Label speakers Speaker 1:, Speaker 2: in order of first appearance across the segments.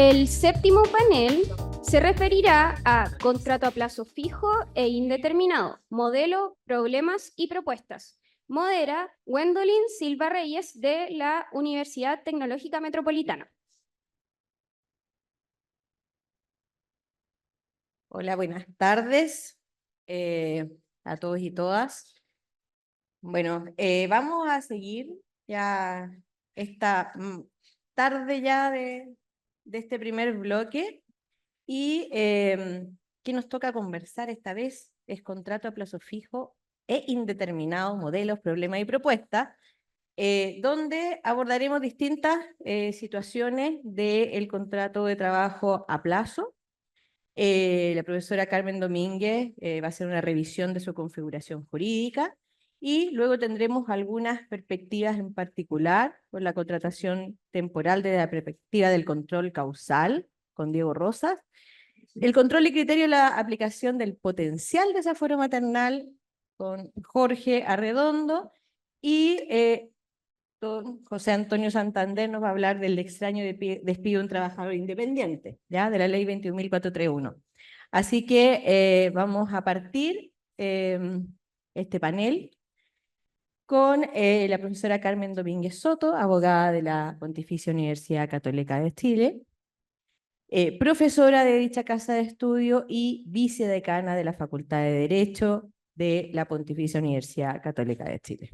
Speaker 1: El séptimo panel se referirá a contrato a plazo fijo e indeterminado, modelo, problemas y propuestas. Modera Gwendolyn Silva Reyes de la Universidad Tecnológica Metropolitana.
Speaker 2: Hola, buenas tardes a todos y todas. Bueno, vamos a seguir ya esta tarde ya de este primer bloque y ¿qué nos toca conversar esta vez? Es contrato a plazo fijo e indeterminado, modelos, problemas y propuestas, donde abordaremos distintas situaciones del contrato de trabajo a plazo. La profesora Carmen Domínguez va a hacer una revisión de su configuración jurídica y luego tendremos algunas perspectivas en particular por la contratación temporal desde la perspectiva del control causal con Diego Rosas, el control y criterio de la aplicación del potencial desaforo maternal con Jorge Arredondo y don José Antonio Santander nos va a hablar del extraño despido de un trabajador independiente, ¿ya? De la ley 21.431. Así que vamos a partir este panel con la profesora Carmen Domínguez Soto, abogada de la Pontificia Universidad Católica de Chile, profesora de dicha casa de estudio y vicedecana de la Facultad de Derecho de la Pontificia Universidad Católica de Chile.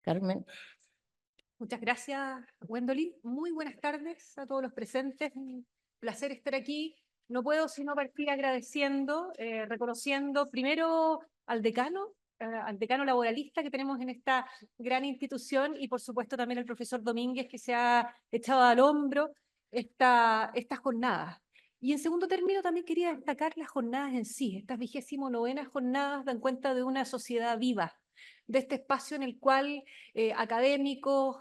Speaker 2: Carmen.
Speaker 3: Muchas gracias, Gwendolyn. Muy buenas tardes a todos los presentes. Un placer estar aquí. No puedo sino partir agradeciendo, reconociendo primero al decano laboralista que tenemos en esta gran institución y por supuesto también al profesor Domínguez que se ha echado al hombro estas jornadas. Y en segundo término también quería destacar las jornadas en sí. Estas 29ª jornadas dan cuenta de una sociedad viva, de este espacio en el cual académicos,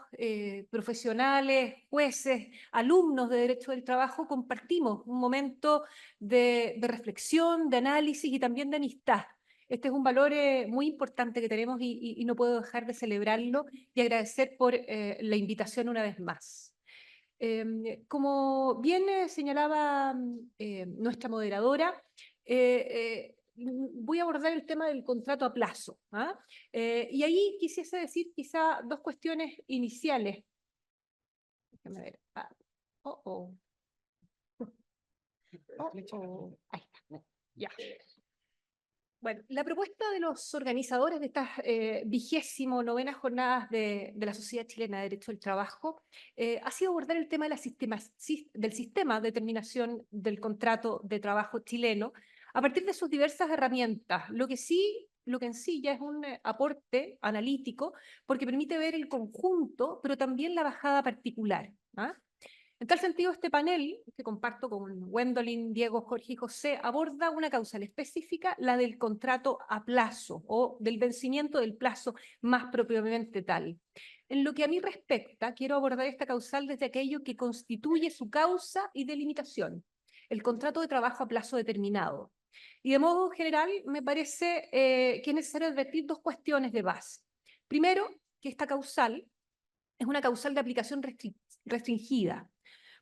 Speaker 3: profesionales, jueces, alumnos de Derecho del Trabajo compartimos un momento de reflexión, de análisis y también de amistad. Este es un valor muy importante que tenemos y no puedo dejar de celebrarlo y agradecer por la invitación una vez más. Como bien señalaba nuestra moderadora, voy a abordar el tema del contrato a plazo. Y ahí quisiese decir quizá dos cuestiones iniciales. Déjame ver. Ahí está. Ya. Bueno, la propuesta de los organizadores de estas 29ª jornadas de la Sociedad Chilena de Derecho del Trabajo ha sido abordar el tema del sistema de determinación del contrato de trabajo chileno a partir de sus diversas herramientas, lo que en sí ya es un aporte analítico porque permite ver el conjunto, pero también la bajada particular. En tal sentido, este panel, que comparto con Gwendolyn, Diego, Jorge y José, aborda una causal específica, la del contrato a plazo o del vencimiento del plazo más propiamente tal. En lo que a mí respecta, quiero abordar esta causal desde aquello que constituye su causa y delimitación, el contrato de trabajo a plazo determinado. Y de modo general, me parece que es necesario advertir dos cuestiones de base. Primero, que esta causal es una causal de aplicación restringida,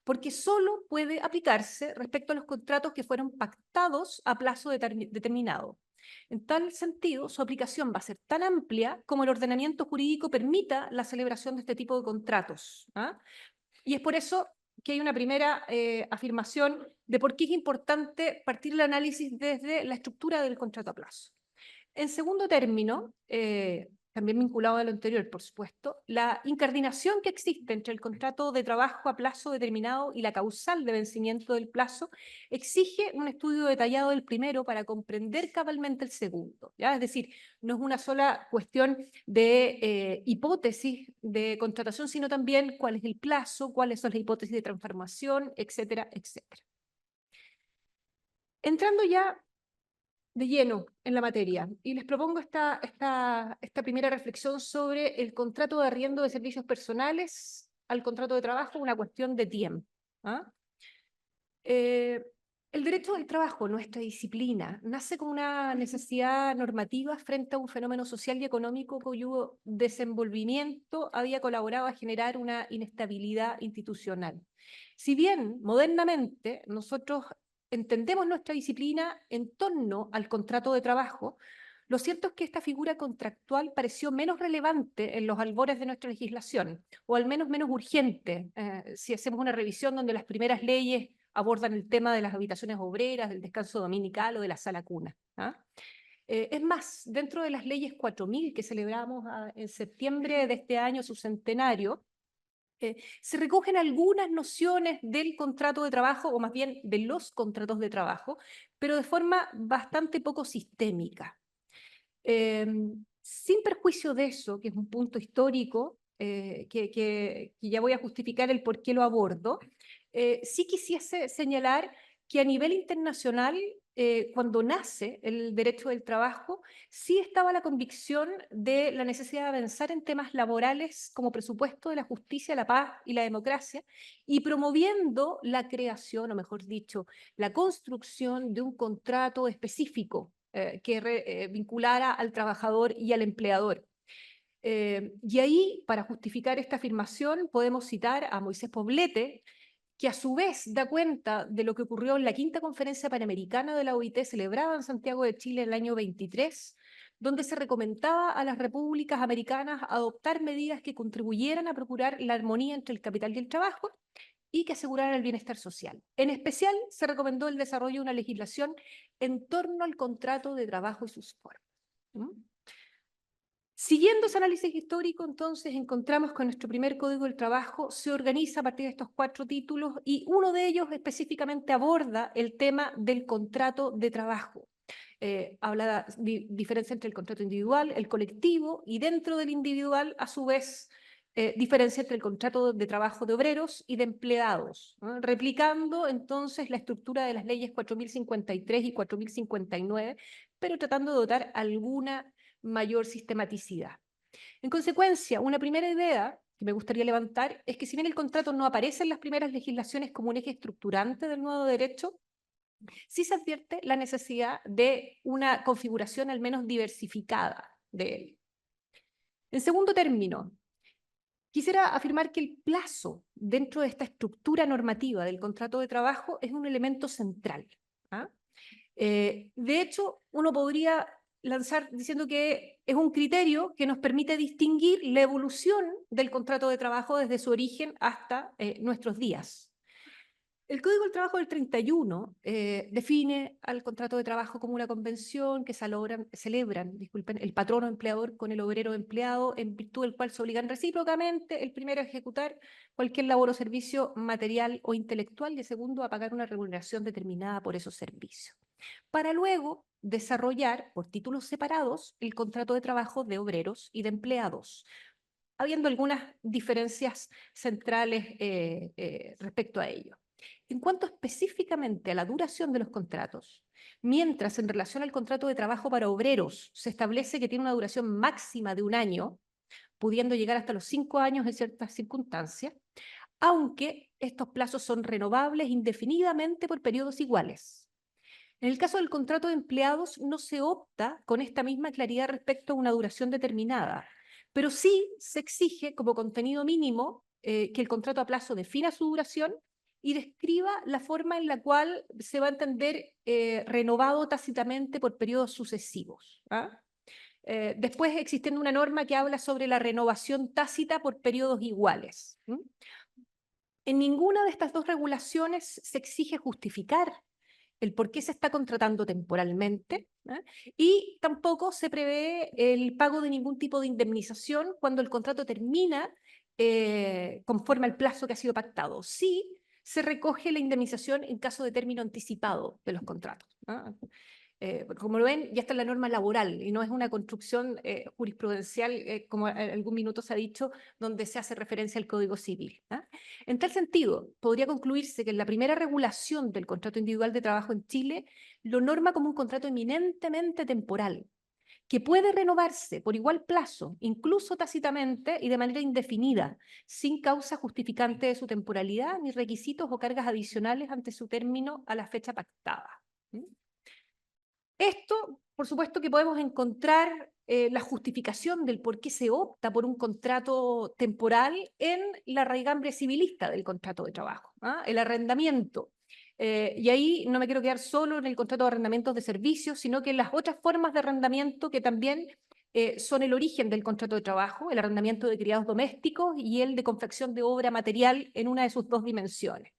Speaker 3: porque solo puede aplicarse respecto a los contratos que fueron pactados a plazo determinado. En tal sentido, su aplicación va a ser tan amplia como el ordenamiento jurídico permita la celebración de este tipo de contratos. Y es por eso que hay una primera afirmación de por qué es importante partir el análisis desde la estructura del contrato a plazo. En segundo término, también vinculado a lo anterior, por supuesto, la incardinación que existe entre el contrato de trabajo a plazo determinado y la causal de vencimiento del plazo exige un estudio detallado del primero para comprender cabalmente el segundo, ¿ya? Es decir, no es una sola cuestión de hipótesis de contratación, sino también cuál es el plazo, cuáles son las hipótesis de transformación, etcétera, etcétera. Entrando ya de lleno en la materia y les propongo esta primera reflexión sobre el contrato de arriendo de servicios personales al contrato de trabajo, una cuestión de tiempo. El derecho del trabajo, nuestra disciplina, nace como una necesidad normativa frente a un fenómeno social y económico cuyo desenvolvimiento había colaborado a generar una inestabilidad institucional. Si bien modernamente nosotros entendemos nuestra disciplina en torno al contrato de trabajo, lo cierto es que esta figura contractual pareció menos relevante en los albores de nuestra legislación, o al menos menos urgente, si hacemos una revisión donde las primeras leyes abordan el tema de las habitaciones obreras, del descanso dominical o de la sala cuna. Es más, dentro de las leyes 4000 que celebramos en septiembre de este año, su centenario, se recogen algunas nociones del contrato de trabajo, o más bien de los contratos de trabajo, pero de forma bastante poco sistémica. Sin perjuicio de eso, que es un punto histórico, que ya voy a justificar el por qué lo abordo, sí quisiese señalar que a nivel internacional, cuando nace el derecho del trabajo, sí estaba la convicción de la necesidad de avanzar en temas laborales como presupuesto de la justicia, la paz y la democracia, y promoviendo la creación, o mejor dicho, la construcción de un contrato específico que vinculara al trabajador y al empleador. Y ahí, para justificar esta afirmación, podemos citar a Moisés Poblete, que a su vez da cuenta de lo que ocurrió en la quinta conferencia panamericana de la OIT celebrada en Santiago de Chile en el año 23, donde se recomendaba a las repúblicas americanas adoptar medidas que contribuyeran a procurar la armonía entre el capital y el trabajo y que aseguraran el bienestar social. En especial, se recomendó el desarrollo de una legislación en torno al contrato de trabajo y sus formas. Siguiendo ese análisis histórico, entonces, encontramos que nuestro primer Código del Trabajo se organiza a partir de estos 4 títulos y uno de ellos específicamente aborda el tema del contrato de trabajo. Habla de diferencia entre el contrato individual, el colectivo, y dentro del individual, a su vez, diferencia entre el contrato de trabajo de obreros y de empleados, ¿no? Replicando entonces la estructura de las leyes 4053 y 4059, pero tratando de dotar alguna mayor sistematicidad. En consecuencia, una primera idea que me gustaría levantar es que si bien el contrato no aparece en las primeras legislaciones como un eje estructurante del nuevo derecho, sí se advierte la necesidad de una configuración al menos diversificada de él. En segundo término, quisiera afirmar que el plazo dentro de esta estructura normativa del contrato de trabajo es un elemento central. De hecho, uno podría lanzar diciendo que es un criterio que nos permite distinguir la evolución del contrato de trabajo desde su origen hasta nuestros días. El Código del Trabajo del 31 define al contrato de trabajo como una convención que celebran, el patrono empleador con el obrero empleado, en virtud del cual se obligan recíprocamente el primero a ejecutar cualquier labor o servicio material o intelectual y el segundo a pagar una remuneración determinada por esos servicios, para luego desarrollar por títulos separados el contrato de trabajo de obreros y de empleados, habiendo algunas diferencias centrales respecto a ello. En cuanto específicamente a la duración de los contratos, mientras en relación al contrato de trabajo para obreros se establece que tiene una duración máxima de 1 año, pudiendo llegar hasta los 5 años en ciertas circunstancias, aunque estos plazos son renovables indefinidamente por periodos iguales. En el caso del contrato de empleados no se opta con esta misma claridad respecto a una duración determinada, pero sí se exige como contenido mínimo que el contrato a plazo defina su duración y describa la forma en la cual se va a entender renovado tácitamente por periodos sucesivos. Después existiendo una norma que habla sobre la renovación tácita por periodos iguales. En ninguna de estas dos regulaciones se exige justificar el por qué se está contratando temporalmente, y tampoco se prevé el pago de ningún tipo de indemnización cuando el contrato termina conforme al plazo que ha sido pactado. Sí se recoge la indemnización en caso de término anticipado de los contratos. Como lo ven, ya está en la norma laboral y no es una construcción jurisprudencial, como en algún minuto se ha dicho, donde se hace referencia al Código Civil. En tal sentido, podría concluirse que en la primera regulación del contrato individual de trabajo en Chile lo norma como un contrato eminentemente temporal, que puede renovarse por igual plazo, incluso tácitamente y de manera indefinida, sin causa justificante de su temporalidad, ni requisitos o cargas adicionales ante su término a la fecha pactada. Esto, por supuesto que podemos encontrar la justificación del por qué se opta por un contrato temporal en la raigambre civilista del contrato de trabajo, el arrendamiento. Y ahí no me quiero quedar solo en el contrato de arrendamientos de servicios, sino que en las otras formas de arrendamiento que también son el origen del contrato de trabajo, el arrendamiento de criados domésticos y el de confección de obra material en una de sus dos dimensiones.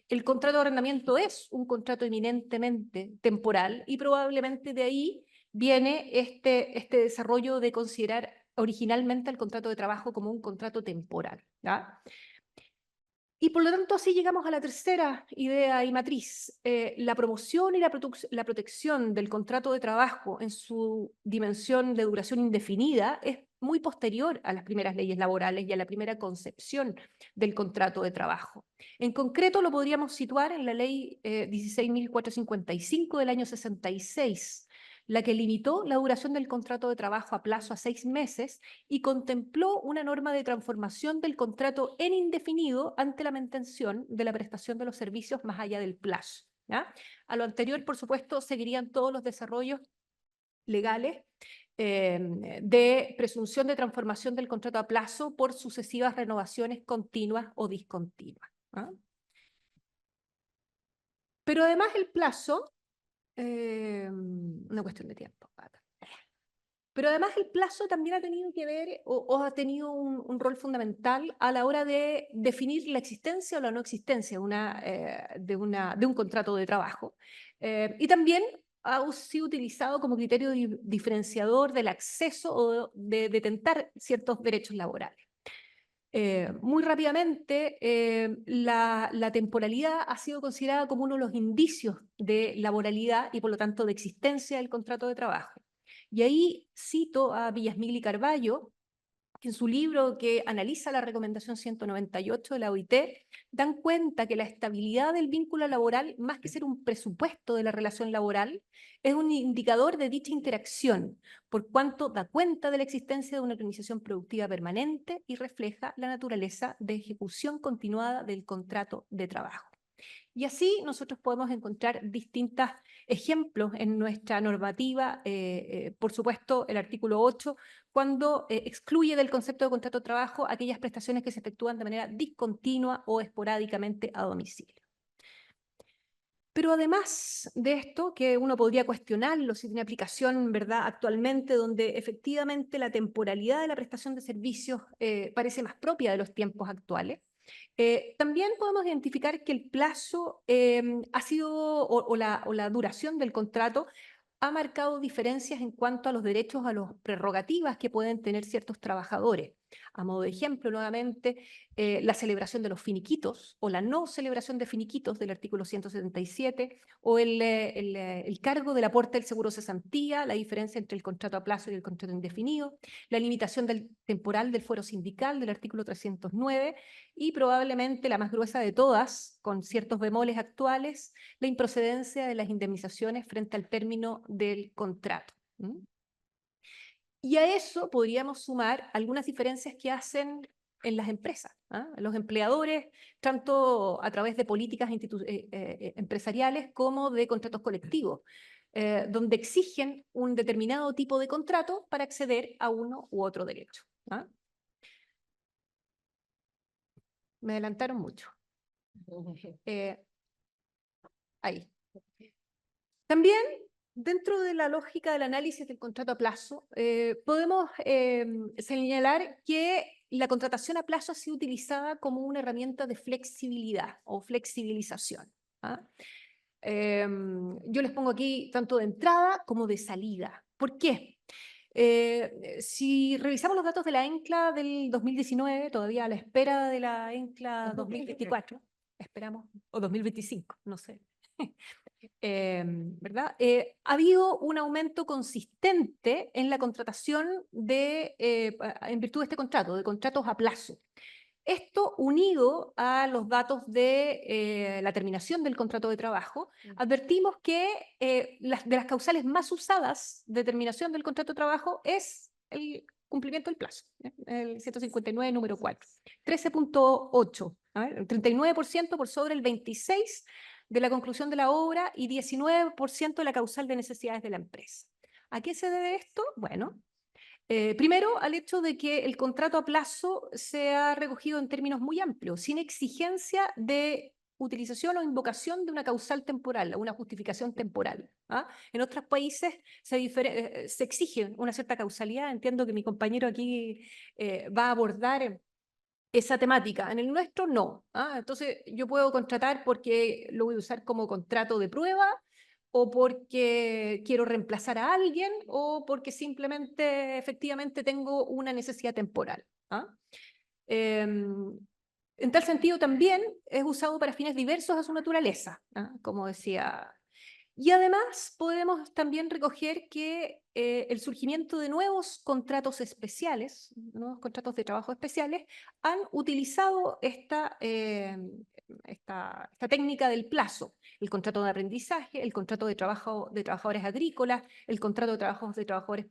Speaker 3: El contrato de arrendamiento es un contrato eminentemente temporal y probablemente de ahí viene este desarrollo de considerar originalmente el contrato de trabajo como un contrato temporal. Y por lo tanto así llegamos a la tercera idea y matriz. La promoción y la protección del contrato de trabajo en su dimensión de duración indefinida es muy posterior a las primeras leyes laborales y a la primera concepción del contrato de trabajo. En concreto lo podríamos situar en la ley 16.455 del año 66, la que limitó la duración del contrato de trabajo a plazo a 6 meses y contempló una norma de transformación del contrato en indefinido ante la mantención de la prestación de los servicios más allá del plazo. A lo anterior, por supuesto, seguirían todos los desarrollos legales de presunción de transformación del contrato a plazo por sucesivas renovaciones continuas o discontinuas. Pero además el plazo, una cuestión de tiempo. Pero además el plazo también ha tenido que ver o ha tenido un rol fundamental a la hora de definir la existencia o la no existencia de un contrato de trabajo. Y también ha sido utilizado como criterio diferenciador del acceso o de detentar ciertos derechos laborales. Muy rápidamente, la temporalidad ha sido considerada como uno de los indicios de laboralidad y por lo tanto de existencia del contrato de trabajo. Y ahí cito a Villasmil y Carballo, que en su libro que analiza la recomendación 198 de la OIT, dan cuenta que la estabilidad del vínculo laboral, más que ser un presupuesto de la relación laboral, es un indicador de dicha interacción, por cuanto da cuenta de la existencia de una organización productiva permanente y refleja la naturaleza de ejecución continuada del contrato de trabajo. Y así nosotros podemos encontrar distintos ejemplos en nuestra normativa, por supuesto el artículo 8, cuando excluye del concepto de contrato de trabajo aquellas prestaciones que se efectúan de manera discontinua o esporádicamente a domicilio. Pero además de esto, que uno podría cuestionarlo si tiene aplicación, ¿verdad?, actualmente, donde efectivamente la temporalidad de la prestación de servicios parece más propia de los tiempos actuales, también podemos identificar que el plazo ha sido, o la duración del contrato, ha marcado diferencias en cuanto a los derechos, a las prerrogativas que pueden tener ciertos trabajadores. A modo de ejemplo, nuevamente, la celebración de los finiquitos o la no celebración de finiquitos del artículo 177, o el cargo del aporte del seguro cesantía, la diferencia entre el contrato a plazo y el contrato indefinido, la limitación temporal del fuero sindical del artículo 309 y probablemente la más gruesa de todas, con ciertos bemoles actuales, la improcedencia de las indemnizaciones frente al término del contrato. Y a eso podríamos sumar algunas diferencias que hacen en las empresas. Los empleadores, tanto a través de políticas empresariales como de contratos colectivos, donde exigen un determinado tipo de contrato para acceder a uno u otro derecho. Me adelantaron mucho. Ahí. También, dentro de la lógica del análisis del contrato a plazo, podemos señalar que la contratación a plazo ha sido utilizada como una herramienta de flexibilidad o flexibilización. Yo les pongo aquí tanto de entrada como de salida. ¿Por qué? Si revisamos los datos de la ENCLA del 2019, todavía a la espera de la ENCLA 2024, esperamos, o 2025, no sé. ¿Verdad? Ha habido un aumento consistente en la contratación en virtud de este contrato, de contratos a plazo. Esto unido a los datos de la terminación del contrato de trabajo, advertimos que de las causales más usadas de terminación del contrato de trabajo es el cumplimiento del plazo, el 159 número 4, 13.8, el 39% por sobre el 26% de la conclusión de la obra y 19% de la causal de necesidades de la empresa. ¿A qué se debe esto? Bueno, primero, al hecho de que el contrato a plazo se ha recogido en términos muy amplios, sin exigencia de utilización o invocación de una causal temporal, una justificación temporal. En otros países se exige una cierta causalidad. Entiendo que mi compañero aquí va a abordar esa temática. En el nuestro no. Entonces yo puedo contratar porque lo voy a usar como contrato de prueba, o porque quiero reemplazar a alguien, o porque simplemente efectivamente tengo una necesidad temporal. En tal sentido también es usado para fines diversos a su naturaleza, como decía. Y además podemos también recoger que el surgimiento de nuevos contratos especiales, nuevos contratos de trabajo especiales, han utilizado esta técnica del plazo. El contrato de aprendizaje, el contrato de trabajo de trabajadores agrícolas, el contrato de trabajo de trabajadores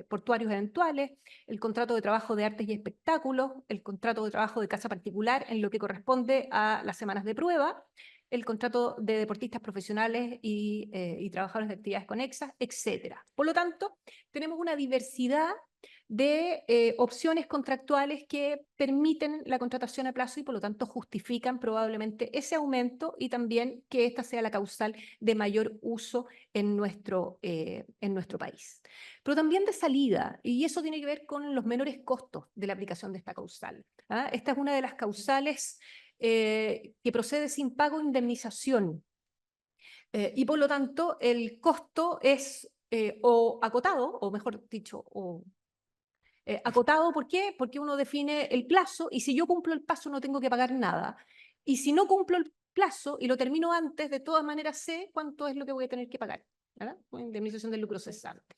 Speaker 3: portuarios eventuales, el contrato de trabajo de artes y espectáculos, el contrato de trabajo de casa particular en lo que corresponde a las semanas de prueba, el contrato de deportistas profesionales y trabajadores de actividades conexas, etc. Por lo tanto, tenemos una diversidad de opciones contractuales que permiten la contratación a plazo y por lo tanto justifican probablemente ese aumento y también que esta sea la causal de mayor uso en nuestro país. Pero también de salida, y eso tiene que ver con los menores costos de la aplicación de esta causal. Esta es una de las causales que procede sin pago de indemnización. Y por lo tanto, el costo es o acotado, o mejor dicho, acotado. ¿Por qué? Porque uno define el plazo y si yo cumplo el plazo no tengo que pagar nada. Y si no cumplo el plazo y lo termino antes, de todas maneras sé cuánto es lo que voy a tener que pagar. Indemnización del lucro cesante.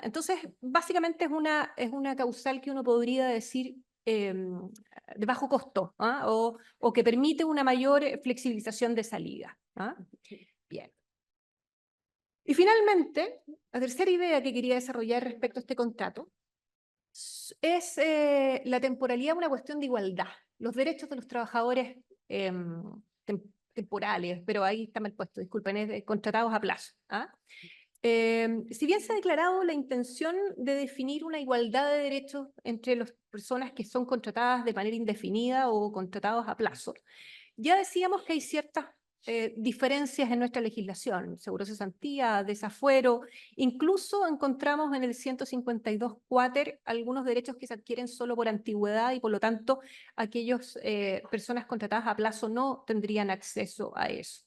Speaker 3: Entonces, básicamente es una causal que uno podría decir de bajo costo, o que permite una mayor flexibilización de salida. Bien. Y finalmente, la tercera idea que quería desarrollar respecto a este contrato es la temporalidad, una cuestión de igualdad. Los derechos de los trabajadores temporales, pero ahí está mal puesto, disculpen, contratados a plazo. Si bien se ha declarado la intención de definir una igualdad de derechos entre las personas que son contratadas de manera indefinida o contratados a plazo, ya decíamos que hay ciertas diferencias en nuestra legislación, seguro cesantía, desafuero, incluso encontramos en el 152 cuater algunos derechos que se adquieren solo por antigüedad y por lo tanto aquellas personas contratadas a plazo no tendrían acceso a eso.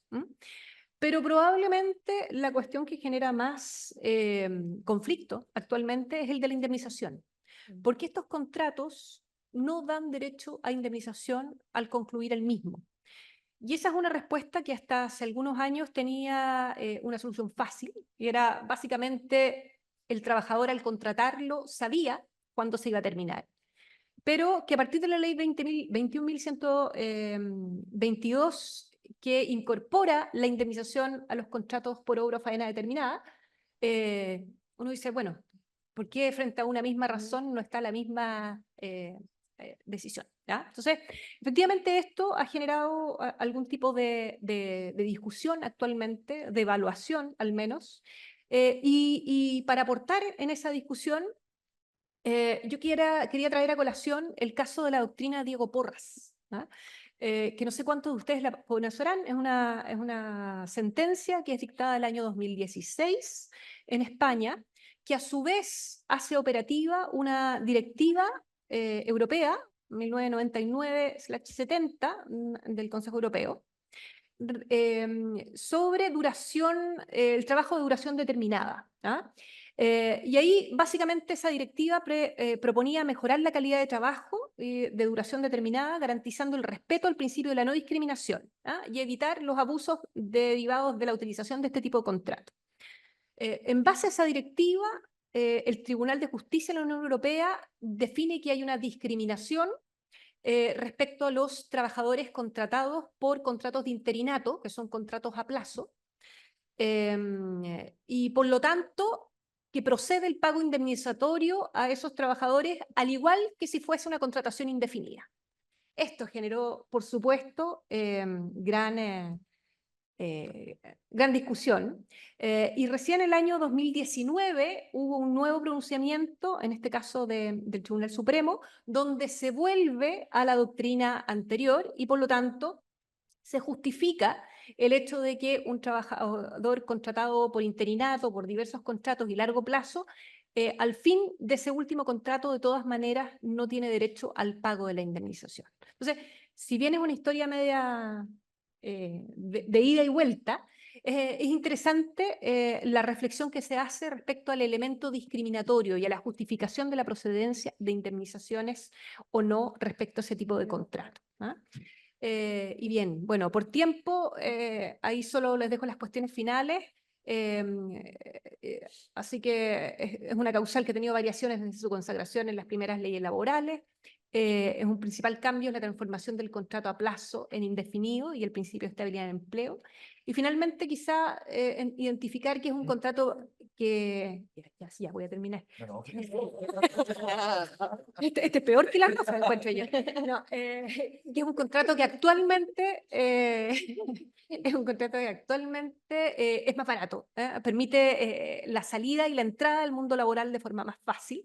Speaker 3: Pero probablemente la cuestión que genera más conflicto actualmente es el de la indemnización, porque estos contratos no dan derecho a indemnización al concluir el mismo. Y esa es una respuesta que hasta hace algunos años tenía una solución fácil, y era básicamente el trabajador al contratarlo sabía cuándo se iba a terminar. Pero que a partir de la ley 21.122, que incorpora la indemnización a los contratos por obra o faena determinada, uno dice, bueno, ¿por qué frente a una misma razón no está la misma decisión? Entonces, efectivamente esto ha generado algún tipo de discusión actualmente, de evaluación al menos, y para aportar en esa discusión, yo quería traer a colación el caso de la doctrina Diego Porras, que no sé cuántos de ustedes la conocerán. Es una sentencia que es dictada el año 2016 en España, que a su vez hace operativa una directiva europea, 1999/70 del Consejo Europeo, sobre el trabajo de duración determinada. Y ahí básicamente esa directiva proponía mejorar la calidad de trabajo de duración determinada, garantizando el respeto al principio de la no discriminación y evitar los abusos derivados de la utilización de este tipo de contrato. En base a esa directiva, el Tribunal de Justicia de la Unión Europea define que hay una discriminación respecto a los trabajadores contratados por contratos de interinato, que son contratos a plazo, y por lo tanto que procede el pago indemnizatorio a esos trabajadores, al igual que si fuese una contratación indefinida. Esto generó, por supuesto, gran discusión. Y recién el año 2019 hubo un nuevo pronunciamiento, en este caso del Tribunal Supremo, donde se vuelve a la doctrina anterior y por lo tanto se justifica el hecho de que un trabajador contratado por interinato, por diversos contratos y largo plazo, al fin de ese último contrato, de todas maneras, no tiene derecho al pago de la indemnización. Entonces, si bien es una historia media de ida y vuelta, es interesante la reflexión que se hace respecto al elemento discriminatorio y a la justificación de la procedencia de indemnizaciones o no respecto a ese tipo de contrato. ¿Ah? Y bien, bueno, por tiempo, ahí solo les dejo las cuestiones finales. Así que es una causal que ha tenido variaciones desde su consagración en las primeras leyes laborales. Es un principal cambio en la transformación del contrato a plazo en indefinido y el principio de estabilidad de empleo. Y finalmente, quizá identificar que es un contrato que... Ya voy a terminar. Este es peor que la rosa, encuentro yo. No, que es un contrato que actualmente es un contrato que actualmente es más barato, permite la salida y la entrada al mundo laboral de forma más fácil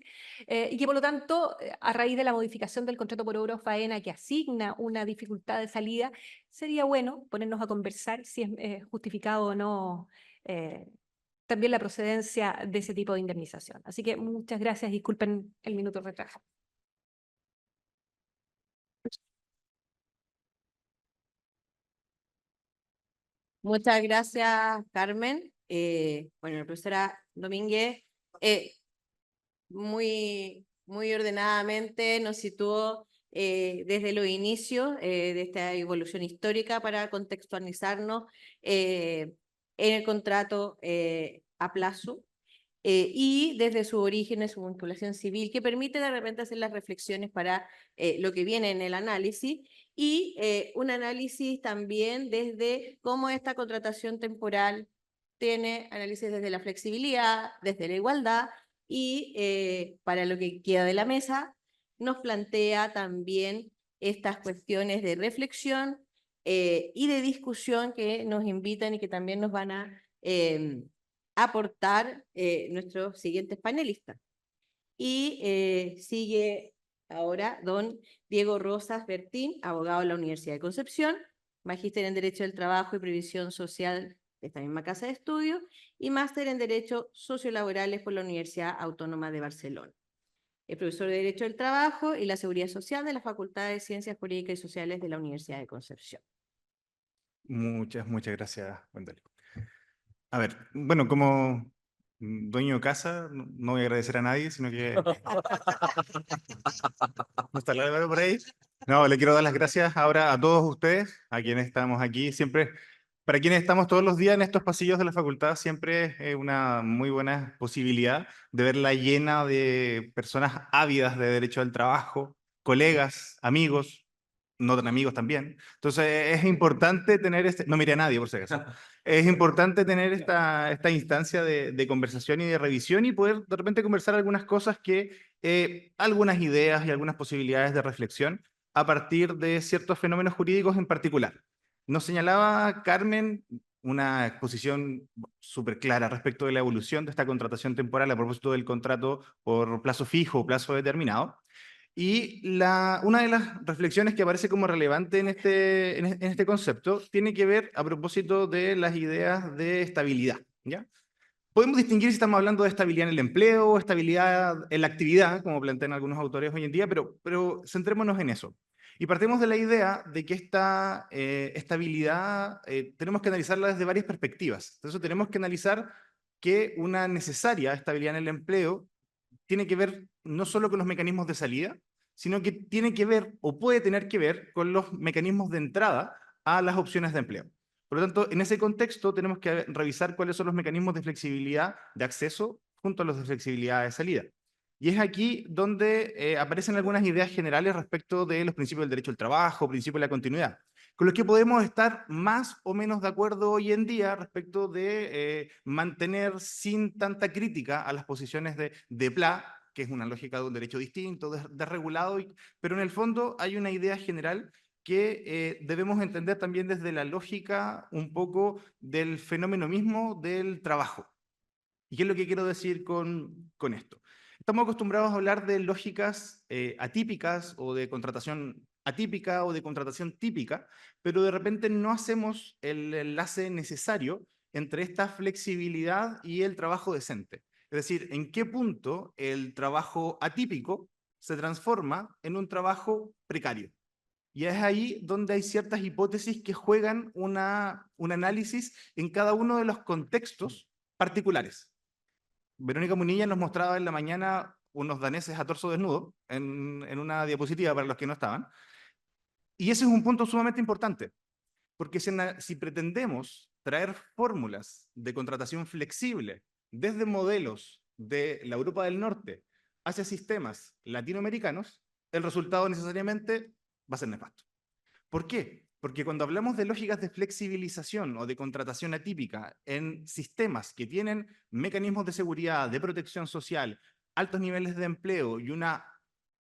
Speaker 3: y que por lo tanto, a raíz de la modificación del contrato por obra o faena que asigna una dificultad de salida, sería bueno ponernos a conversar si es justificado o no también la procedencia de ese tipo de indemnización. Así que muchas gracias, disculpen el minuto de retraso.
Speaker 2: Muchas gracias, Carmen. Bueno, la profesora Domínguez muy ordenadamente nos situó desde los inicios de esta evolución histórica para contextualizarnos en el contrato a plazo y desde su origen, su vinculación civil, que permite de repente hacer las reflexiones para lo que viene en el análisis y un análisis también desde cómo esta contratación temporal tiene análisis desde la flexibilidad, desde la igualdad y para lo que queda de la mesa nos plantea también estas cuestiones de reflexión y de discusión que nos invitan y que también nos van a aportar nuestros siguientes panelistas. Y sigue ahora don Diego Rosas Bertín, abogado de la Universidad de Concepción, magíster en Derecho del Trabajo y Previsión Social de esta misma casa de estudios y máster en Derecho Sociolaborales por la Universidad Autónoma de Barcelona. Es profesor de Derecho del Trabajo y la Seguridad Social de la Facultad de Ciencias Jurídicas y Sociales de la Universidad de Concepción.
Speaker 4: Muchas gracias, Wendell. A ver, bueno, como dueño de casa, no voy a agradecer a nadie, sino que... ¿No está el Álvaro por ahí? No, le quiero dar las gracias ahora a todos ustedes, a quienes estamos aquí. Siempre, para quienes estamos todos los días en estos pasillos de la facultad, siempre es una muy buena posibilidad de verla llena de personas ávidas de derecho al trabajo, colegas, amigos, no tan amigos también. Entonces es importante tener no mire a nadie por si acaso. Es importante tener esta instancia de conversación y de revisión y poder de repente conversar algunas cosas algunas ideas y algunas posibilidades de reflexión a partir de ciertos fenómenos jurídicos en particular. Nos señalaba Carmen una exposición súper clara respecto de la evolución de esta contratación temporal a propósito del contrato por plazo fijo o plazo determinado. Y una de las reflexiones que aparece como relevante en este concepto tiene que ver a propósito de las ideas de estabilidad, ¿ya? Podemos distinguir si estamos hablando de estabilidad en el empleo o estabilidad en la actividad, como plantean algunos autores hoy en día, pero centrémonos en eso. Y partimos de la idea de que esta estabilidad tenemos que analizarla desde varias perspectivas. Entonces tenemos que analizar que una necesaria estabilidad en el empleo tiene que ver no solo con los mecanismos de salida, sino que tiene que ver o puede tener que ver con los mecanismos de entrada a las opciones de empleo. Por lo tanto, en ese contexto tenemos que revisar cuáles son los mecanismos de flexibilidad de acceso junto a los de flexibilidad de salida. Y es aquí donde aparecen algunas ideas generales respecto de los principios del derecho al trabajo, principios de la continuidad, con los que podemos estar más o menos de acuerdo hoy en día respecto de mantener sin tanta crítica a las posiciones de PLA, que es una lógica de un derecho distinto, desregulado, pero en el fondo hay una idea general que debemos entender también desde la lógica un poco del fenómeno mismo del trabajo. ¿Y qué es lo que quiero decir con esto? Estamos acostumbrados a hablar de lógicas atípicas o de contratación atípica o de contratación típica, pero de repente no hacemos el enlace necesario entre esta flexibilidad y el trabajo decente. Es decir, en qué punto el trabajo atípico se transforma en un trabajo precario. Y es ahí donde hay ciertas hipótesis que juegan un análisis en cada uno de los contextos particulares. Verónica Munilla nos mostraba en la mañana unos daneses a torso desnudo en una diapositiva para los que no estaban. Y ese es un punto sumamente importante, porque si pretendemos traer fórmulas de contratación flexible desde modelos de la Europa del Norte hacia sistemas latinoamericanos, el resultado necesariamente va a ser nefasto. ¿Por qué? Porque cuando hablamos de lógicas de flexibilización o de contratación atípica en sistemas que tienen mecanismos de seguridad, de protección social, altos niveles de empleo y una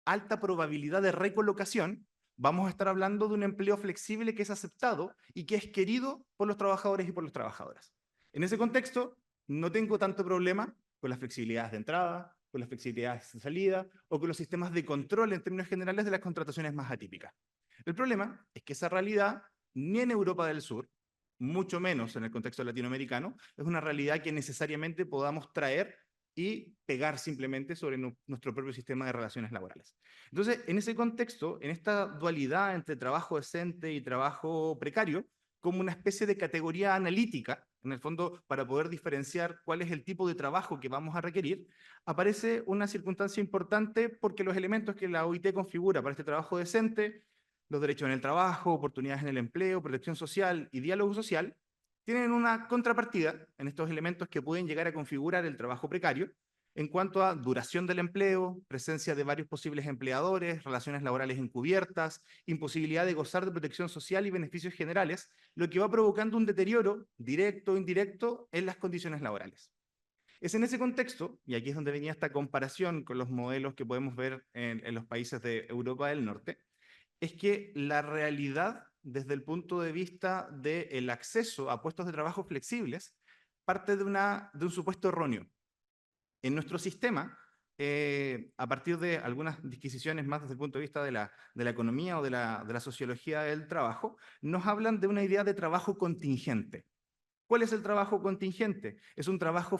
Speaker 4: alta probabilidad de recolocación, vamos a estar hablando de un empleo flexible que es aceptado y que es querido por los trabajadores y por las trabajadoras. En ese contexto, no tengo tanto problema con las flexibilidades de entrada, con las flexibilidades de salida o con los sistemas de control en términos generales de las contrataciones más atípicas. El problema es que esa realidad, ni en Europa del Sur, mucho menos en el contexto latinoamericano, es una realidad que necesariamente podamos traer y pegar simplemente sobre nuestro propio sistema de relaciones laborales. Entonces, en ese contexto, en esta dualidad entre trabajo decente y trabajo precario, como una especie de categoría analítica, en el fondo, para poder diferenciar cuál es el tipo de trabajo que vamos a requerir, aparece una circunstancia importante porque los elementos que la OIT configura para este trabajo decente, los derechos en el trabajo, oportunidades en el empleo, protección social y diálogo social, tienen una contrapartida en estos elementos que pueden llegar a configurar el trabajo precario en cuanto a duración del empleo, presencia de varios posibles empleadores, relaciones laborales encubiertas, imposibilidad de gozar de protección social y beneficios generales, lo que va provocando un deterioro directo o indirecto en las condiciones laborales. Es en ese contexto, y aquí es donde venía esta comparación con los modelos que podemos ver en los países de Europa del Norte, es que la realidad desde el punto de vista del acceso a puestos de trabajo flexibles parte de un supuesto erróneo. En nuestro sistema, a partir de algunas disquisiciones más desde el punto de vista de la economía o de la sociología del trabajo, nos hablan de una idea de trabajo contingente. ¿Cuál es el trabajo contingente? Es un trabajo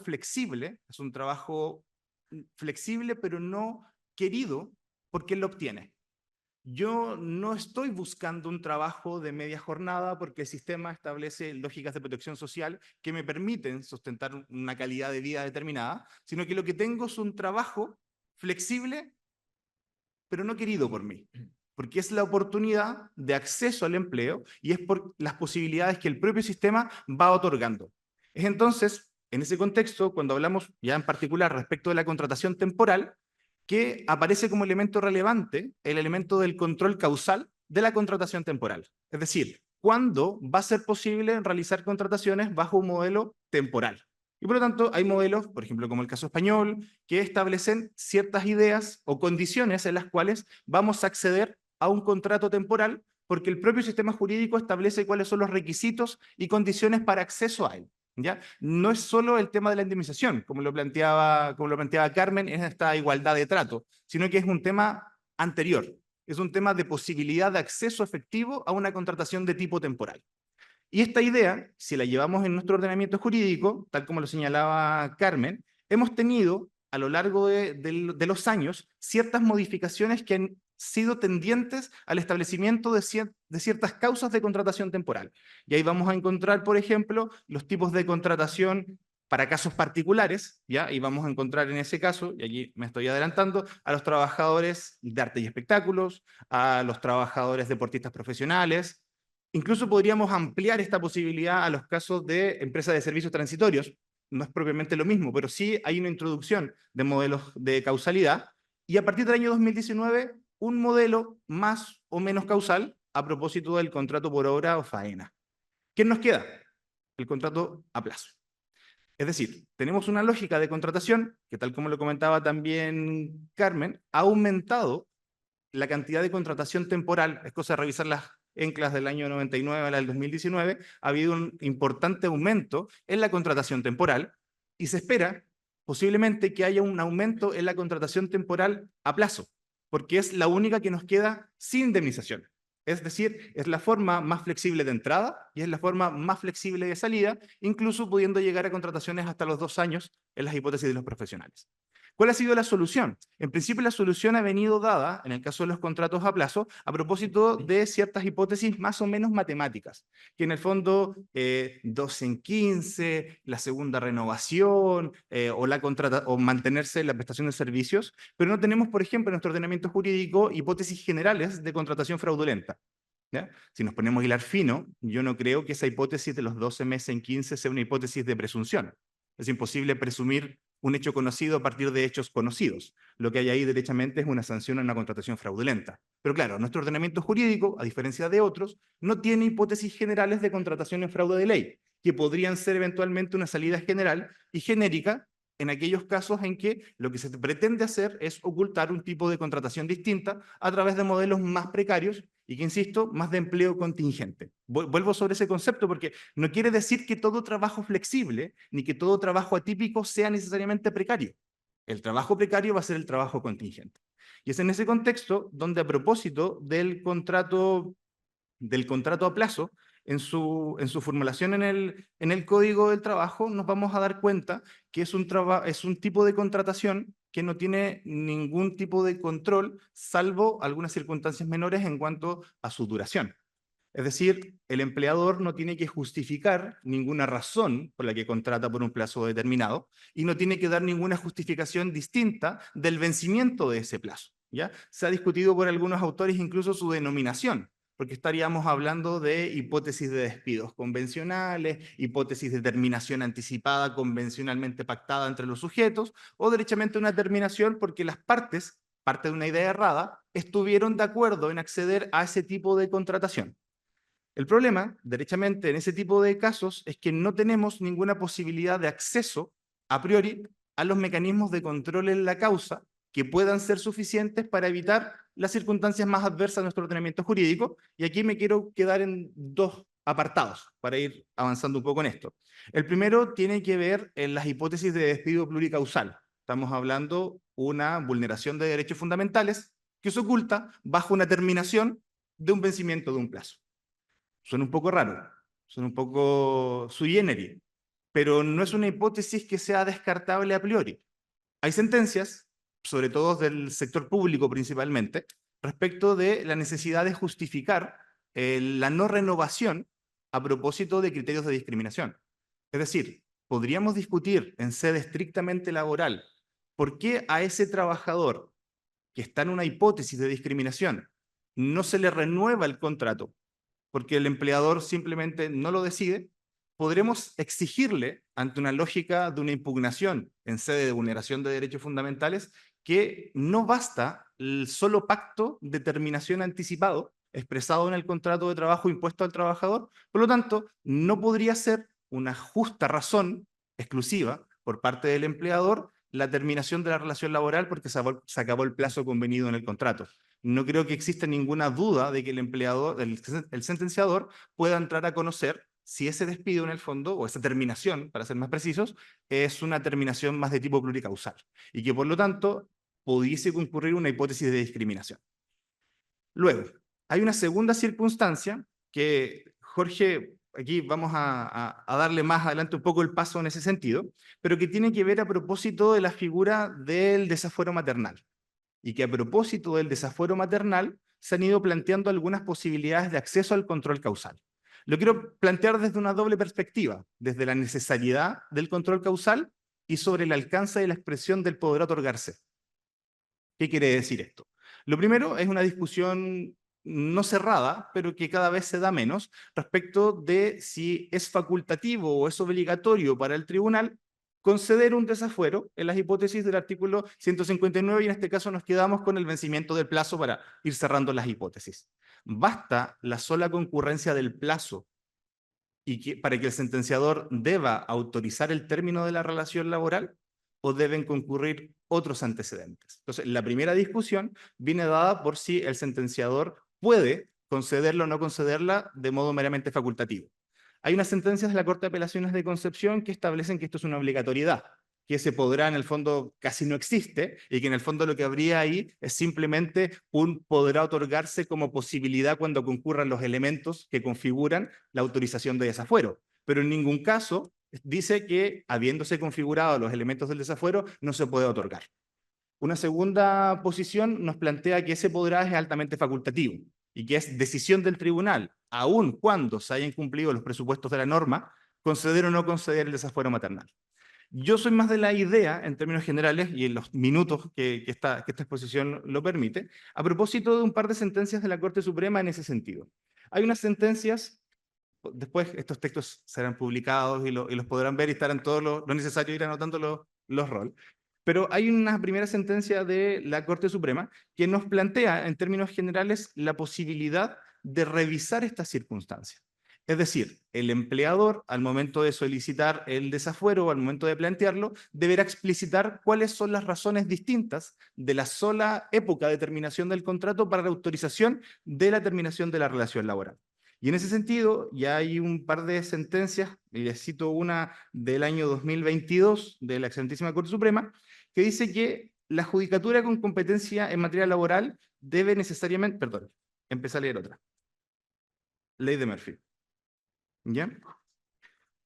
Speaker 4: flexible, pero no querido por quien lo obtiene. Yo no estoy buscando un trabajo de media jornada porque el sistema establece lógicas de protección social que me permiten sustentar una calidad de vida determinada, sino que lo que tengo es un trabajo flexible, pero no querido por mí, porque es la oportunidad de acceso al empleo y es por las posibilidades que el propio sistema va otorgando. Es entonces, en ese contexto, cuando hablamos ya en particular respecto de la contratación temporal, que aparece como elemento relevante el elemento del control causal de la contratación temporal. Es decir, ¿cuándo va a ser posible realizar contrataciones bajo un modelo temporal? Y por lo tanto, hay modelos, por ejemplo, como el caso español, que establecen ciertas ideas o condiciones en las cuales vamos a acceder a un contrato temporal porque el propio sistema jurídico establece cuáles son los requisitos y condiciones para acceso a él. ¿Ya? No es solo el tema de la indemnización, como lo planteaba Carmen, en esta igualdad de trato, sino que es un tema anterior, es un tema de posibilidad de acceso efectivo a una contratación de tipo temporal. Y esta idea, si la llevamos en nuestro ordenamiento jurídico, tal como lo señalaba Carmen, hemos tenido a lo largo de los años ciertas modificaciones que han sido tendientes al establecimiento de ciertas causas de contratación temporal. Y ahí vamos a encontrar, por ejemplo, los tipos de contratación para casos particulares, ¿ya? Y vamos a encontrar en ese caso, y aquí me estoy adelantando, a los trabajadores de arte y espectáculos, a los trabajadores deportistas profesionales. Incluso podríamos ampliar esta posibilidad a los casos de empresas de servicios transitorios, no es propiamente lo mismo, pero sí hay una introducción de modelos de causalidad, y a partir del año 2019, un modelo más o menos causal a propósito del contrato por obra o faena. ¿Qué nos queda? El contrato a plazo. Es decir, tenemos una lógica de contratación que, tal como lo comentaba también Carmen, ha aumentado la cantidad de contratación temporal. Es cosa de revisar las ENCLAS del año 99 a la del 2019, ha habido un importante aumento en la contratación temporal y se espera posiblemente que haya un aumento en la contratación temporal a plazo, porque es la única que nos queda sin indemnización. Es decir, es la forma más flexible de entrada y es la forma más flexible de salida, incluso pudiendo llegar a contrataciones hasta los 2 años en las hipótesis de los profesionales. ¿Cuál ha sido la solución? En principio, la solución ha venido dada, en el caso de los contratos a plazo, a propósito de ciertas hipótesis más o menos matemáticas, que en el fondo 2 en 15, la segunda renovación o mantenerse en la prestación de servicios, pero no tenemos, por ejemplo, en nuestro ordenamiento jurídico hipótesis generales de contratación fraudulenta. ¿Ya? Si nos ponemos a hilar fino, yo no creo que esa hipótesis de los 12 meses en 15 sea una hipótesis de presunción. Es imposible presumir un hecho conocido a partir de hechos conocidos. Lo que hay ahí derechamente es una sanción a una contratación fraudulenta. Pero claro, nuestro ordenamiento jurídico, a diferencia de otros, no tiene hipótesis generales de contratación en fraude de ley, que podrían ser eventualmente una salida general y genérica en aquellos casos en que lo que se pretende hacer es ocultar un tipo de contratación distinta a través de modelos más precarios y que, insisto, más de empleo contingente. Vuelvo sobre ese concepto porque no quiere decir que todo trabajo flexible ni que todo trabajo atípico sea necesariamente precario. El trabajo precario va a ser el trabajo contingente. Y es en ese contexto donde, a propósito del contrato a plazo, en su formulación en el Código del Trabajo, nos vamos a dar cuenta que es un tipo de contratación que no tiene ningún tipo de control, salvo algunas circunstancias menores en cuanto a su duración. Es decir, el empleador no tiene que justificar ninguna razón por la que contrata por un plazo determinado y no tiene que dar ninguna justificación distinta del vencimiento de ese plazo. ¿Ya? Se ha discutido por algunos autores incluso su denominación, porque estaríamos hablando de hipótesis de despidos convencionales, hipótesis de terminación anticipada convencionalmente pactada entre los sujetos, o derechamente una terminación porque las partes, parte de una idea errada, estuvieron de acuerdo en acceder a ese tipo de contratación. El problema, derechamente, en ese tipo de casos es que no tenemos ninguna posibilidad de acceso a priori a los mecanismos de control en la causa que puedan ser suficientes para evitar las circunstancias más adversas de nuestro ordenamiento jurídico. Y aquí me quiero quedar en 2 apartados para ir avanzando un poco en esto. El primero tiene que ver en las hipótesis de despido pluricausal. Estamos hablando de una vulneración de derechos fundamentales que se oculta bajo una terminación de un vencimiento de un plazo. Suena un poco raro, suena un poco sui generis, pero no es una hipótesis que sea descartable a priori. Hay sentencias, sobre todo del sector público principalmente, respecto de la necesidad de justificar la no renovación a propósito de criterios de discriminación. Es decir, podríamos discutir en sede estrictamente laboral por qué a ese trabajador que está en una hipótesis de discriminación no se le renueva el contrato porque el empleador simplemente no lo decide. Podremos exigirle, ante una lógica de una impugnación en sede de vulneración de derechos fundamentales, que no basta el solo pacto de terminación anticipado expresado en el contrato de trabajo impuesto al trabajador. Por lo tanto, no podría ser una justa razón exclusiva por parte del empleador la terminación de la relación laboral porque se acabó el plazo convenido en el contrato. No creo que exista ninguna duda de que el empleador, el sentenciador, pueda entrar a conocer si ese despido en el fondo, o esa terminación, para ser más precisos, es una terminación más de tipo pluricausal y que por lo tanto pudiese concurrir una hipótesis de discriminación. Luego, hay una segunda circunstancia que, Jorge, aquí vamos a darle más adelante un poco el paso en ese sentido, pero que tiene que ver a propósito de la figura del desafuero maternal. Y que a propósito del desafuero maternal se han ido planteando algunas posibilidades de acceso al control causal. Lo quiero plantear desde una doble perspectiva, desde la necesariedad del control causal y sobre el alcance de la expresión del poder otorgarse. ¿Qué quiere decir esto? Lo primero es una discusión no cerrada, pero que cada vez se da menos, respecto de si es facultativo o es obligatorio para el tribunal conceder un desafuero en las hipótesis del artículo 159 y en este caso nos quedamos con el vencimiento del plazo para ir cerrando las hipótesis. ¿Basta la sola concurrencia del plazo para que el sentenciador deba autorizar el término de la relación laboral o deben concurrir otros antecedentes? Entonces, la primera discusión viene dada por si el sentenciador puede concederla o no concederla de modo meramente facultativo. Hay unas sentencias de la Corte de Apelaciones de Concepción que establecen que esto es una obligatoriedad, que ese podrá en el fondo casi no existe y que en el fondo lo que habría ahí es simplemente un podrá otorgarse como posibilidad cuando concurran los elementos que configuran la autorización de desafuero. Pero en ningún caso dice que habiéndose configurado los elementos del desafuero no se puede otorgar. Una segunda posición nos plantea que ese podrá es altamente facultativo y que es decisión del tribunal, aun cuando se hayan cumplido los presupuestos de la norma, conceder o no conceder el desafuero maternal. Yo soy más de la idea, en términos generales, y en los minutos que esta exposición lo permite, a propósito de un par de sentencias de la Corte Suprema en ese sentido. Hay unas sentencias, después estos textos serán publicados y los podrán ver y estarán todo lo necesario ir anotando los roles. Pero hay una primera sentencia de la Corte Suprema que nos plantea, en términos generales, la posibilidad de revisar estas circunstancias. Es decir, el empleador, al momento de solicitar el desafuero o al momento de plantearlo, deberá explicitar cuáles son las razones distintas de la sola época de terminación del contrato para la autorización de la terminación de la relación laboral. Y en ese sentido, ya hay un par de sentencias, y les cito una del año 2022 de la Excelentísima Corte Suprema, que dice que la judicatura con competencia en materia laboral debe necesariamente, perdón, empecé a leer otra. Ley de Murphy. ¿Ya?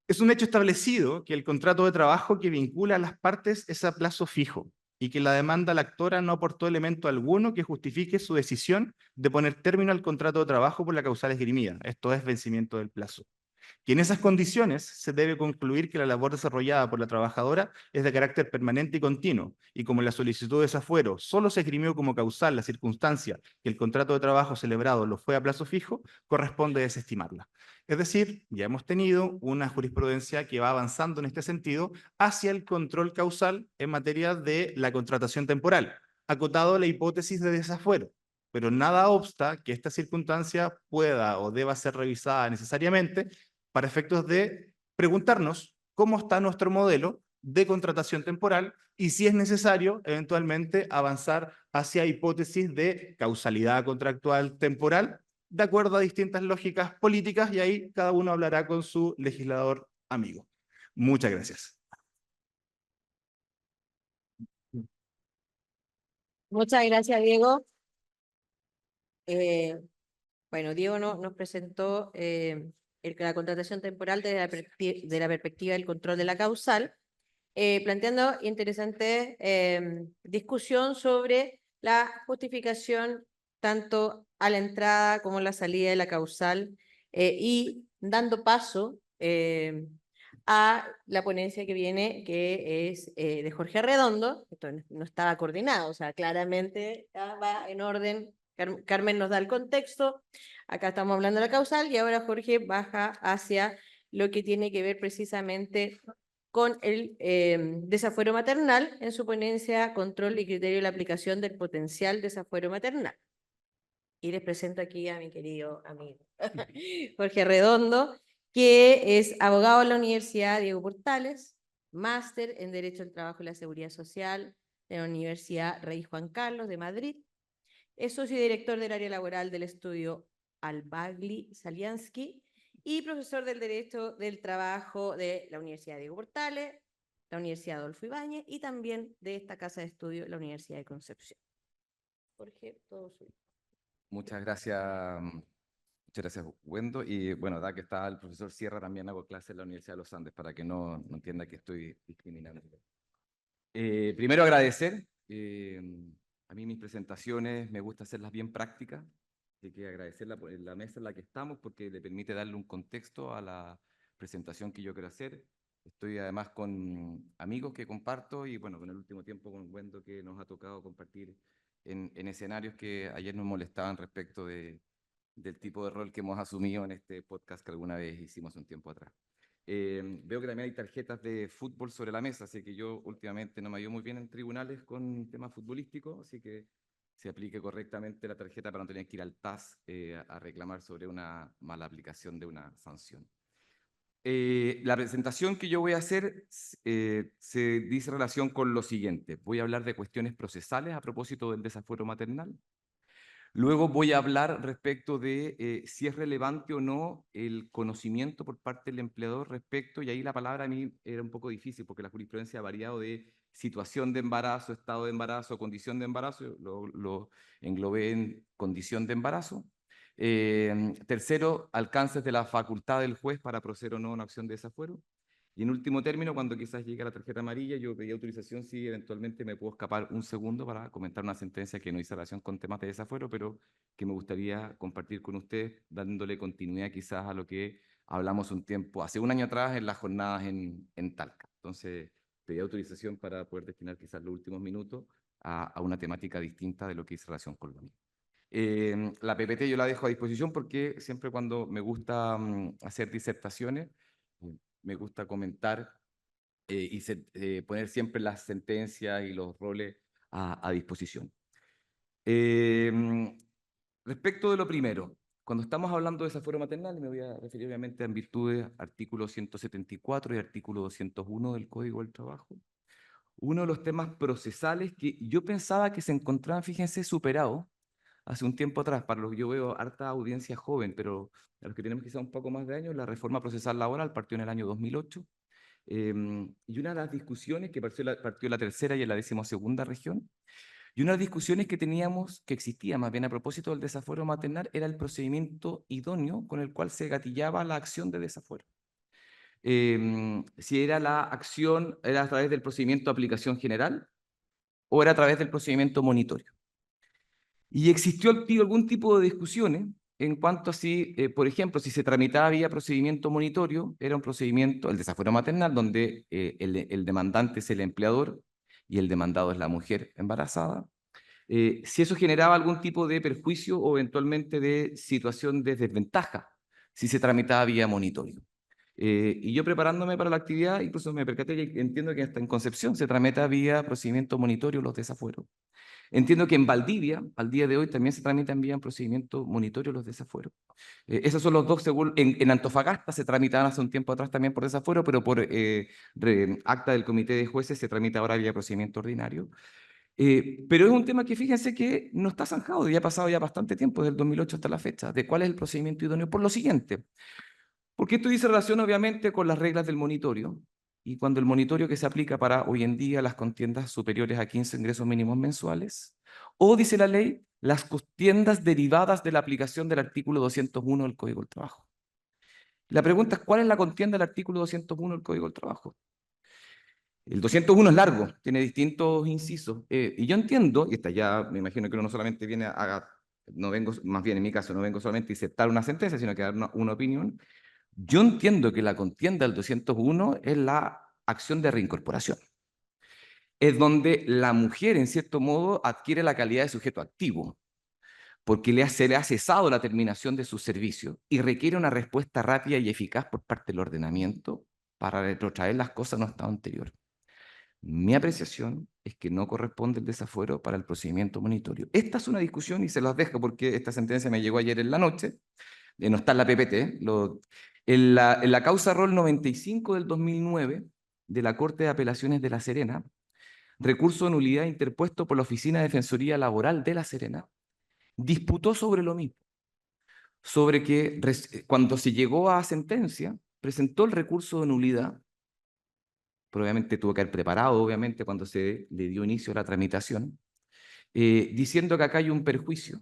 Speaker 4: Es un hecho establecido que el contrato de trabajo que vincula a las partes es a plazo fijo y que la demanda lectora no aportó elemento alguno que justifique su decisión de poner término al contrato de trabajo por la causal esgrimida, esto es vencimiento del plazo. Y en esas condiciones se debe concluir que la labor desarrollada por la trabajadora es de carácter permanente y continuo, y como la solicitud de desafuero solo se esgrimió como causal la circunstancia que el contrato de trabajo celebrado lo fue a plazo fijo, corresponde desestimarla. Es decir, ya hemos tenido una jurisprudencia que va avanzando en este sentido hacia el control causal en materia de la contratación temporal, acotado a la hipótesis de desafuero. Pero nada obsta que esta circunstancia pueda o deba ser revisada necesariamente para efectos de preguntarnos cómo está nuestro modelo de contratación temporal y si es necesario eventualmente avanzar hacia hipótesis de causalidad contractual temporal de acuerdo a distintas lógicas políticas y ahí cada uno hablará con su legislador amigo. Muchas gracias.
Speaker 2: Muchas gracias, Diego. Bueno, Diego nos presentó la contratación temporal desde de la perspectiva del control de la causal, planteando interesante discusión sobre la justificación tanto a la entrada como a la salida de la causal y dando paso a la ponencia que viene, que es de Jorge Arredondo. Esto no estaba coordinado, o sea, claramente va en orden. Carmen nos da el contexto, acá estamos hablando de la causal y ahora Jorge baja hacia lo que tiene que ver precisamente con el desafuero maternal en su ponencia Control y Criterio de la Aplicación del Potencial Desafuero Maternal. Y les presento aquí a mi querido amigo Jorge Redondo, que es abogado en la Universidad Diego Portales, máster en Derecho al Trabajo y la Seguridad Social de la Universidad Rey Juan Carlos de Madrid. Es socio y director del área laboral del estudio Albagli Saliansky y profesor del Derecho del Trabajo de la Universidad Diego Portales, la Universidad Adolfo Ibáñez y también de esta casa de estudio, la Universidad de Concepción. Jorge, todo suyo.
Speaker 5: Muchas gracias, Wendo. Y bueno, da que está el profesor Sierra, también hago clases en la Universidad de los Andes, para que no entienda que estoy discriminando. Primero agradecer. A mí mis presentaciones me gusta hacerlas bien prácticas, así que agradecer la mesa en la que estamos porque le permite darle un contexto a la presentación que yo quiero hacer. Estoy además con amigos que comparto y bueno, con el último tiempo con Wendo, que nos ha tocado compartir en escenarios que ayer nos molestaban respecto del tipo de rol que hemos asumido en este podcast que alguna vez hicimos un tiempo atrás. Veo que también hay tarjetas de fútbol sobre la mesa, así que yo últimamente no me ido muy bien en tribunales con temas futbolísticos, así que se aplique correctamente la tarjeta para no tener que ir al TAS a reclamar sobre una mala aplicación de una sanción. La presentación que yo voy a hacer se dice relación con lo siguiente. Voy a hablar de cuestiones procesales a propósito del desafuero maternal. Luego voy a hablar respecto de si es relevante o no el conocimiento por parte del empleador respecto, y ahí la palabra a mí era un poco difícil porque la jurisprudencia ha variado de situación de embarazo, estado de embarazo, condición de embarazo, lo englobé en condición de embarazo. Tercero, alcances de la facultad del juez para proceder o no a una acción de desafuero. Y en último término, cuando quizás llegue la tarjeta amarilla, yo pedí autorización si eventualmente me puedo escapar un segundo para comentar una sentencia que no hizo relación con temas de desafuero, pero que me gustaría compartir con ustedes, dándole continuidad quizás a lo que hablamos un tiempo, hace un año atrás, en las jornadas en Talca. Entonces, pedí autorización para poder destinar quizás los últimos minutos a una temática distinta de lo que hizo relación con lo mío. La PPT yo la dejo a disposición porque siempre cuando me gusta hacer disertaciones, me gusta comentar y poner siempre las sentencias y los roles a disposición. Respecto de lo primero, cuando estamos hablando de desafuero maternal, me voy a referir obviamente en virtud de artículo 174 y artículo 201 del Código del Trabajo. Uno de los temas procesales que yo pensaba que se encontraban, fíjense, superados hace un tiempo atrás, para los que yo veo harta audiencia joven, pero a los que tenemos quizá un poco más de años, la reforma procesal laboral partió en el año 2008, y una de las discusiones que partió la tercera y en la 12ª región, y una de las discusiones que teníamos, que existía más bien a propósito del desafuero maternal, era el procedimiento idóneo con el cual se gatillaba la acción de desafuero. Si era la acción, era a través del procedimiento de aplicación general o era a través del procedimiento monitorio. Y existió algún tipo de discusiones en cuanto a si, por ejemplo, si se tramitaba vía procedimiento monitorio, era un procedimiento, el desafuero maternal, donde el demandante es el empleador y el demandado es la mujer embarazada. Si eso generaba algún tipo de perjuicio o eventualmente de situación de desventaja, si se tramitaba vía monitorio. Y yo preparándome para la actividad, incluso me percaté y entiendo que hasta en Concepción se tramita vía procedimiento monitorio los desafueros. Entiendo que en Valdivia, al día de hoy, también se tramitan vía procedimiento monitorio los desafueros. Esos son los dos, según en Antofagasta se tramitaban hace un tiempo atrás también por desafuero, pero por acta del comité de jueces se tramita ahora vía procedimiento ordinario. Pero es un tema que fíjense que no está zanjado, ya ha pasado ya bastante tiempo, desde el 2008 hasta la fecha, de cuál es el procedimiento idóneo. Por lo siguiente, porque esto dice relación obviamente con las reglas del monitorio, y cuando el monitorio que se aplica para hoy en día las contiendas superiores a 15 ingresos mínimos mensuales, o dice la ley, las contiendas derivadas de la aplicación del artículo 201 del Código del Trabajo. La pregunta es, ¿cuál es la contienda del artículo 201 del Código del Trabajo? El 201 es largo, tiene distintos incisos, y yo entiendo, y esta ya me imagino que uno no solamente viene no vengo, más bien en mi caso, no vengo solamente a disertar una sentencia, sino que a dar una opinión. Yo entiendo que la contienda del 201 es la acción de reincorporación. Es donde la mujer, en cierto modo, adquiere la calidad de sujeto activo, porque se le ha cesado la terminación de su servicio y requiere una respuesta rápida y eficaz por parte del ordenamiento para retrotraer las cosas a un estado anterior. Mi apreciación es que no corresponde el desafuero para el procedimiento monitorio. Esta es una discusión y se las dejo porque esta sentencia me llegó ayer en la noche, no está en la PPT, en la causa rol 95 del 2009 de la Corte de Apelaciones de La Serena, recurso de nulidad interpuesto por la Oficina de Defensoría Laboral de La Serena, disputó sobre lo mismo, sobre que cuando se llegó a sentencia, presentó el recurso de nulidad, pero obviamente tuvo que haber preparado, obviamente, cuando se le dio inicio a la tramitación, diciendo que acá hay un perjuicio.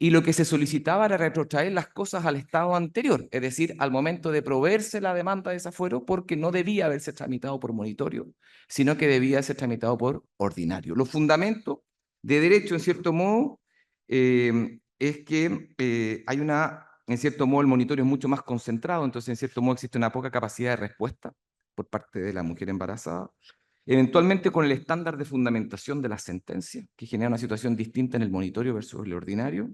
Speaker 5: Y lo que se solicitaba era retrotraer las cosas al estado anterior, es decir, al momento de proveerse la demanda de desafuero, porque no debía haberse tramitado por monitorio, sino que debía ser tramitado por ordinario. Los fundamentos de derecho, en cierto modo, es que hay en cierto modo, el monitorio es mucho más concentrado, entonces, en cierto modo, existe una poca capacidad de respuesta por parte de la mujer embarazada. Eventualmente con el estándar de fundamentación de la sentencia, que genera una situación distinta en el monitorio versus el ordinario.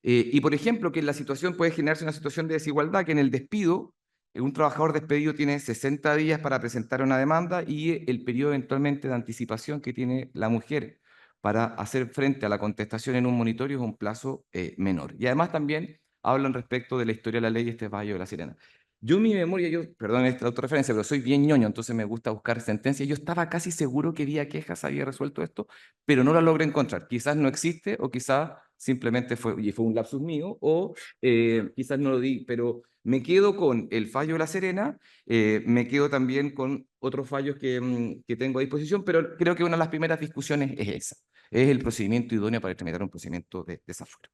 Speaker 5: Y por ejemplo, que en la situación puede generarse una situación de desigualdad, que en el despido Un trabajador despedido tiene 60 días para presentar una demanda y el periodo eventualmente de anticipación que tiene la mujer para hacer frente a la contestación en un monitorio es un plazo menor. Y además también hablan respecto de la historia de la ley, este fallo de La Serena. Yo en mi memoria, perdón esta autorreferencia, pero soy bien ñoño, entonces me gusta buscar sentencias. Yo estaba casi seguro que vía quejas había resuelto esto, pero no la logré encontrar. Quizás no existe o quizás simplemente fue un lapsus mío o quizás no lo di, pero me quedo con el fallo de La Serena, me quedo también con otros fallos que tengo a disposición, pero creo que una de las primeras discusiones es esa, es el procedimiento idóneo para tramitar un procedimiento de desafuero.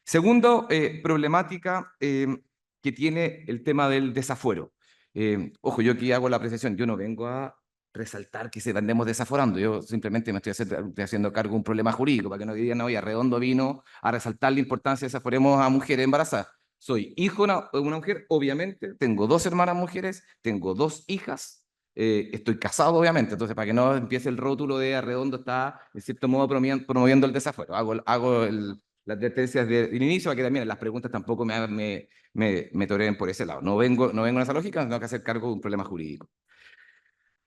Speaker 5: Segundo, problemática que tiene el tema del desafuero. Ojo, yo aquí hago la apreciación, yo no vengo a resaltar que se andemos desaforando, yo simplemente me estoy haciendo cargo de un problema jurídico, para que no digan, oye, Arredondo vino a resaltar la importancia de desaforemos a mujeres embarazadas. Soy hijo de una mujer, obviamente, tengo 2 hermanas mujeres, tengo 2 hijas, estoy casado, obviamente, entonces para que no empiece el rótulo de Arredondo está, en cierto modo, promoviendo el desafuero. Hago las advertencias del inicio, para que también las preguntas tampoco me toreen por ese lado. No vengo en esa lógica, tengo que hacer cargo de un problema jurídico.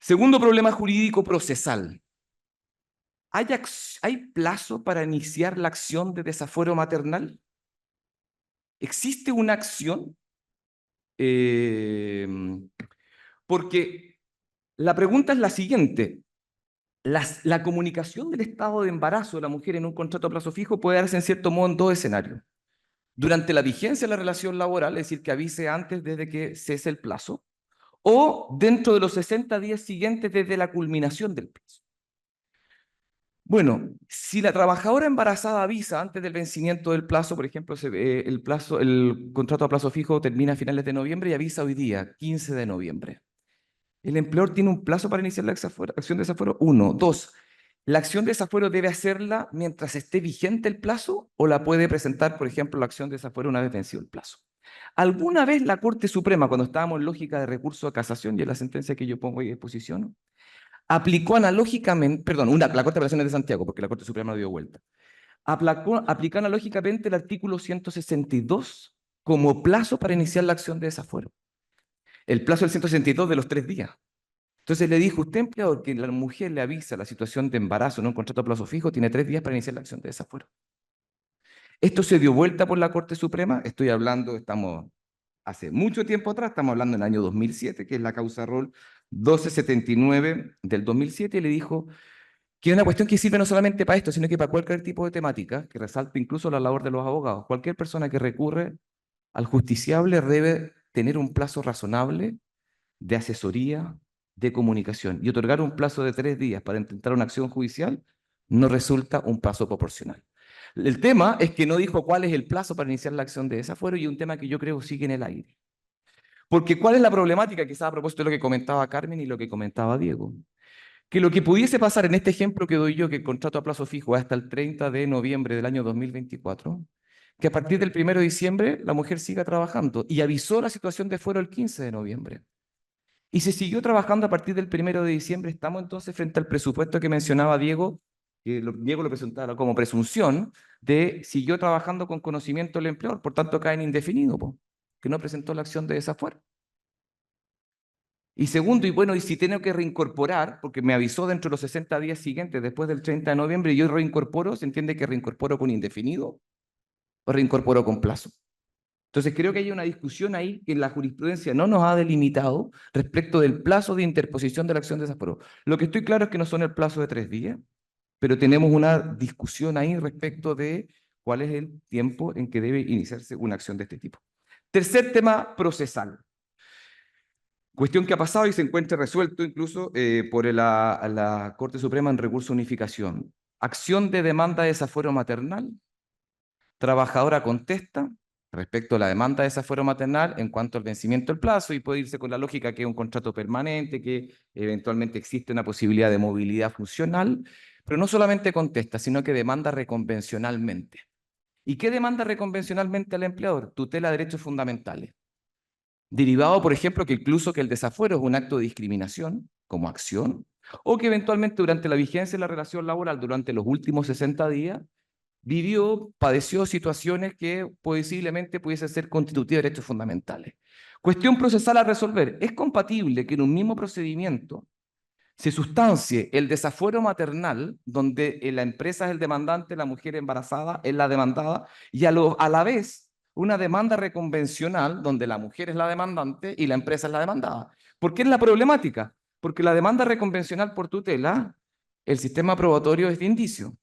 Speaker 5: Segundo problema jurídico procesal. ¿Hay plazo para iniciar la acción de desafuero maternal? ¿Existe una acción? Porque la pregunta es la siguiente. La comunicación del estado de embarazo de la mujer en un contrato a plazo fijo puede darse en cierto modo en 2 escenarios. Durante la vigencia de la relación laboral, es decir, que avise antes desde que cese el plazo, o dentro de los 60 días siguientes desde la culminación del plazo. Bueno, si la trabajadora embarazada avisa antes del vencimiento del plazo, por ejemplo, el contrato a plazo fijo termina a finales de noviembre y avisa hoy día, 15 de noviembre. ¿El empleador tiene un plazo para iniciar la acción de desafuero? 1. 2. ¿La acción de desafuero debe hacerla mientras esté vigente el plazo o la puede presentar, por ejemplo, la acción de desafuero una vez vencido el plazo? ¿Alguna vez la Corte Suprema, cuando estábamos en lógica de recurso a casación y en la sentencia que yo pongo hoy a disposición, aplicó analógicamente, perdón, la Corte de Apelaciones de Santiago, porque la Corte Suprema dio vuelta, aplicó analógicamente el artículo 162 como plazo para iniciar la acción de desafuero? El plazo del 162 de los 3 días. Entonces le dijo, usted empleador, que la mujer le avisa la situación de embarazo en un contrato a plazo fijo, tiene 3 días para iniciar la acción de desafuero. Esto se dio vuelta por la Corte Suprema, estamos hace mucho tiempo atrás, estamos hablando en el año 2007, que es la causa rol 1279 del 2007, y le dijo que es una cuestión que sirve no solamente para esto, sino que para cualquier tipo de temática, que resalta incluso la labor de los abogados. Cualquier persona que recurre al justiciable debe tener un plazo razonable de asesoría, de comunicación, y otorgar un plazo de 3 días para intentar una acción judicial no resulta un plazo proporcional. El tema es que no dijo cuál es el plazo para iniciar la acción de desafuero, y un tema que yo creo sigue en el aire. Porque ¿cuál es la problemática? Quizás a propósito de lo que comentaba Carmen y lo que comentaba Diego. Que lo que pudiese pasar en este ejemplo que doy yo, que el contrato a plazo fijo hasta el 30 de noviembre del año 2024, que a partir del 1 de diciembre la mujer siga trabajando, y avisó la situación de fuero el 15 de noviembre. Y se siguió trabajando a partir del 1 de diciembre. Estamos entonces frente al presupuesto que mencionaba Diego, que Diego lo presentaba como presunción, de siguió trabajando con conocimiento del empleador, por tanto cae en indefinido, que no presentó la acción de desafuero. Y segundo, y bueno, y si tengo que reincorporar, porque me avisó dentro de los 60 días siguientes, después del 30 de noviembre, y yo reincorporo, ¿se entiende que reincorporo con indefinido o reincorporo con plazo? Entonces creo que hay una discusión ahí que la jurisprudencia no nos ha delimitado respecto del plazo de interposición de la acción de desafuero. Lo que estoy claro es que no son el plazo de 3 días, pero tenemos una discusión ahí respecto de cuál es el tiempo en que debe iniciarse una acción de este tipo. Tercer tema procesal. Cuestión que ha pasado y se encuentra resuelto incluso por la Corte Suprema en recurso de unificación. Acción de demanda de desafuero maternal. Trabajadora contesta respecto a la demanda de desafuero maternal en cuanto al vencimiento del plazo, y puede irse con la lógica que es un contrato permanente, que eventualmente existe una posibilidad de movilidad funcional, pero no solamente contesta, sino que demanda reconvencionalmente. ¿Y qué demanda reconvencionalmente al empleador? Tutela derechos fundamentales. Derivado, por ejemplo, que incluso que el desafuero es un acto de discriminación como acción, o que eventualmente durante la vigencia de la relación laboral, durante los últimos 60 días, padeció situaciones que posiblemente pudiesen ser constitutivas de derechos fundamentales. Cuestión procesal a resolver. ¿Es compatible que en un mismo procedimiento se sustancie el desafuero maternal, donde la empresa es el demandante, la mujer embarazada es la demandada, y a la vez una demanda reconvencional, donde la mujer es la demandante y la empresa es la demandada? ¿Por qué es la problemática? Porque la demanda reconvencional por tutela, el sistema probatorio es de indicio.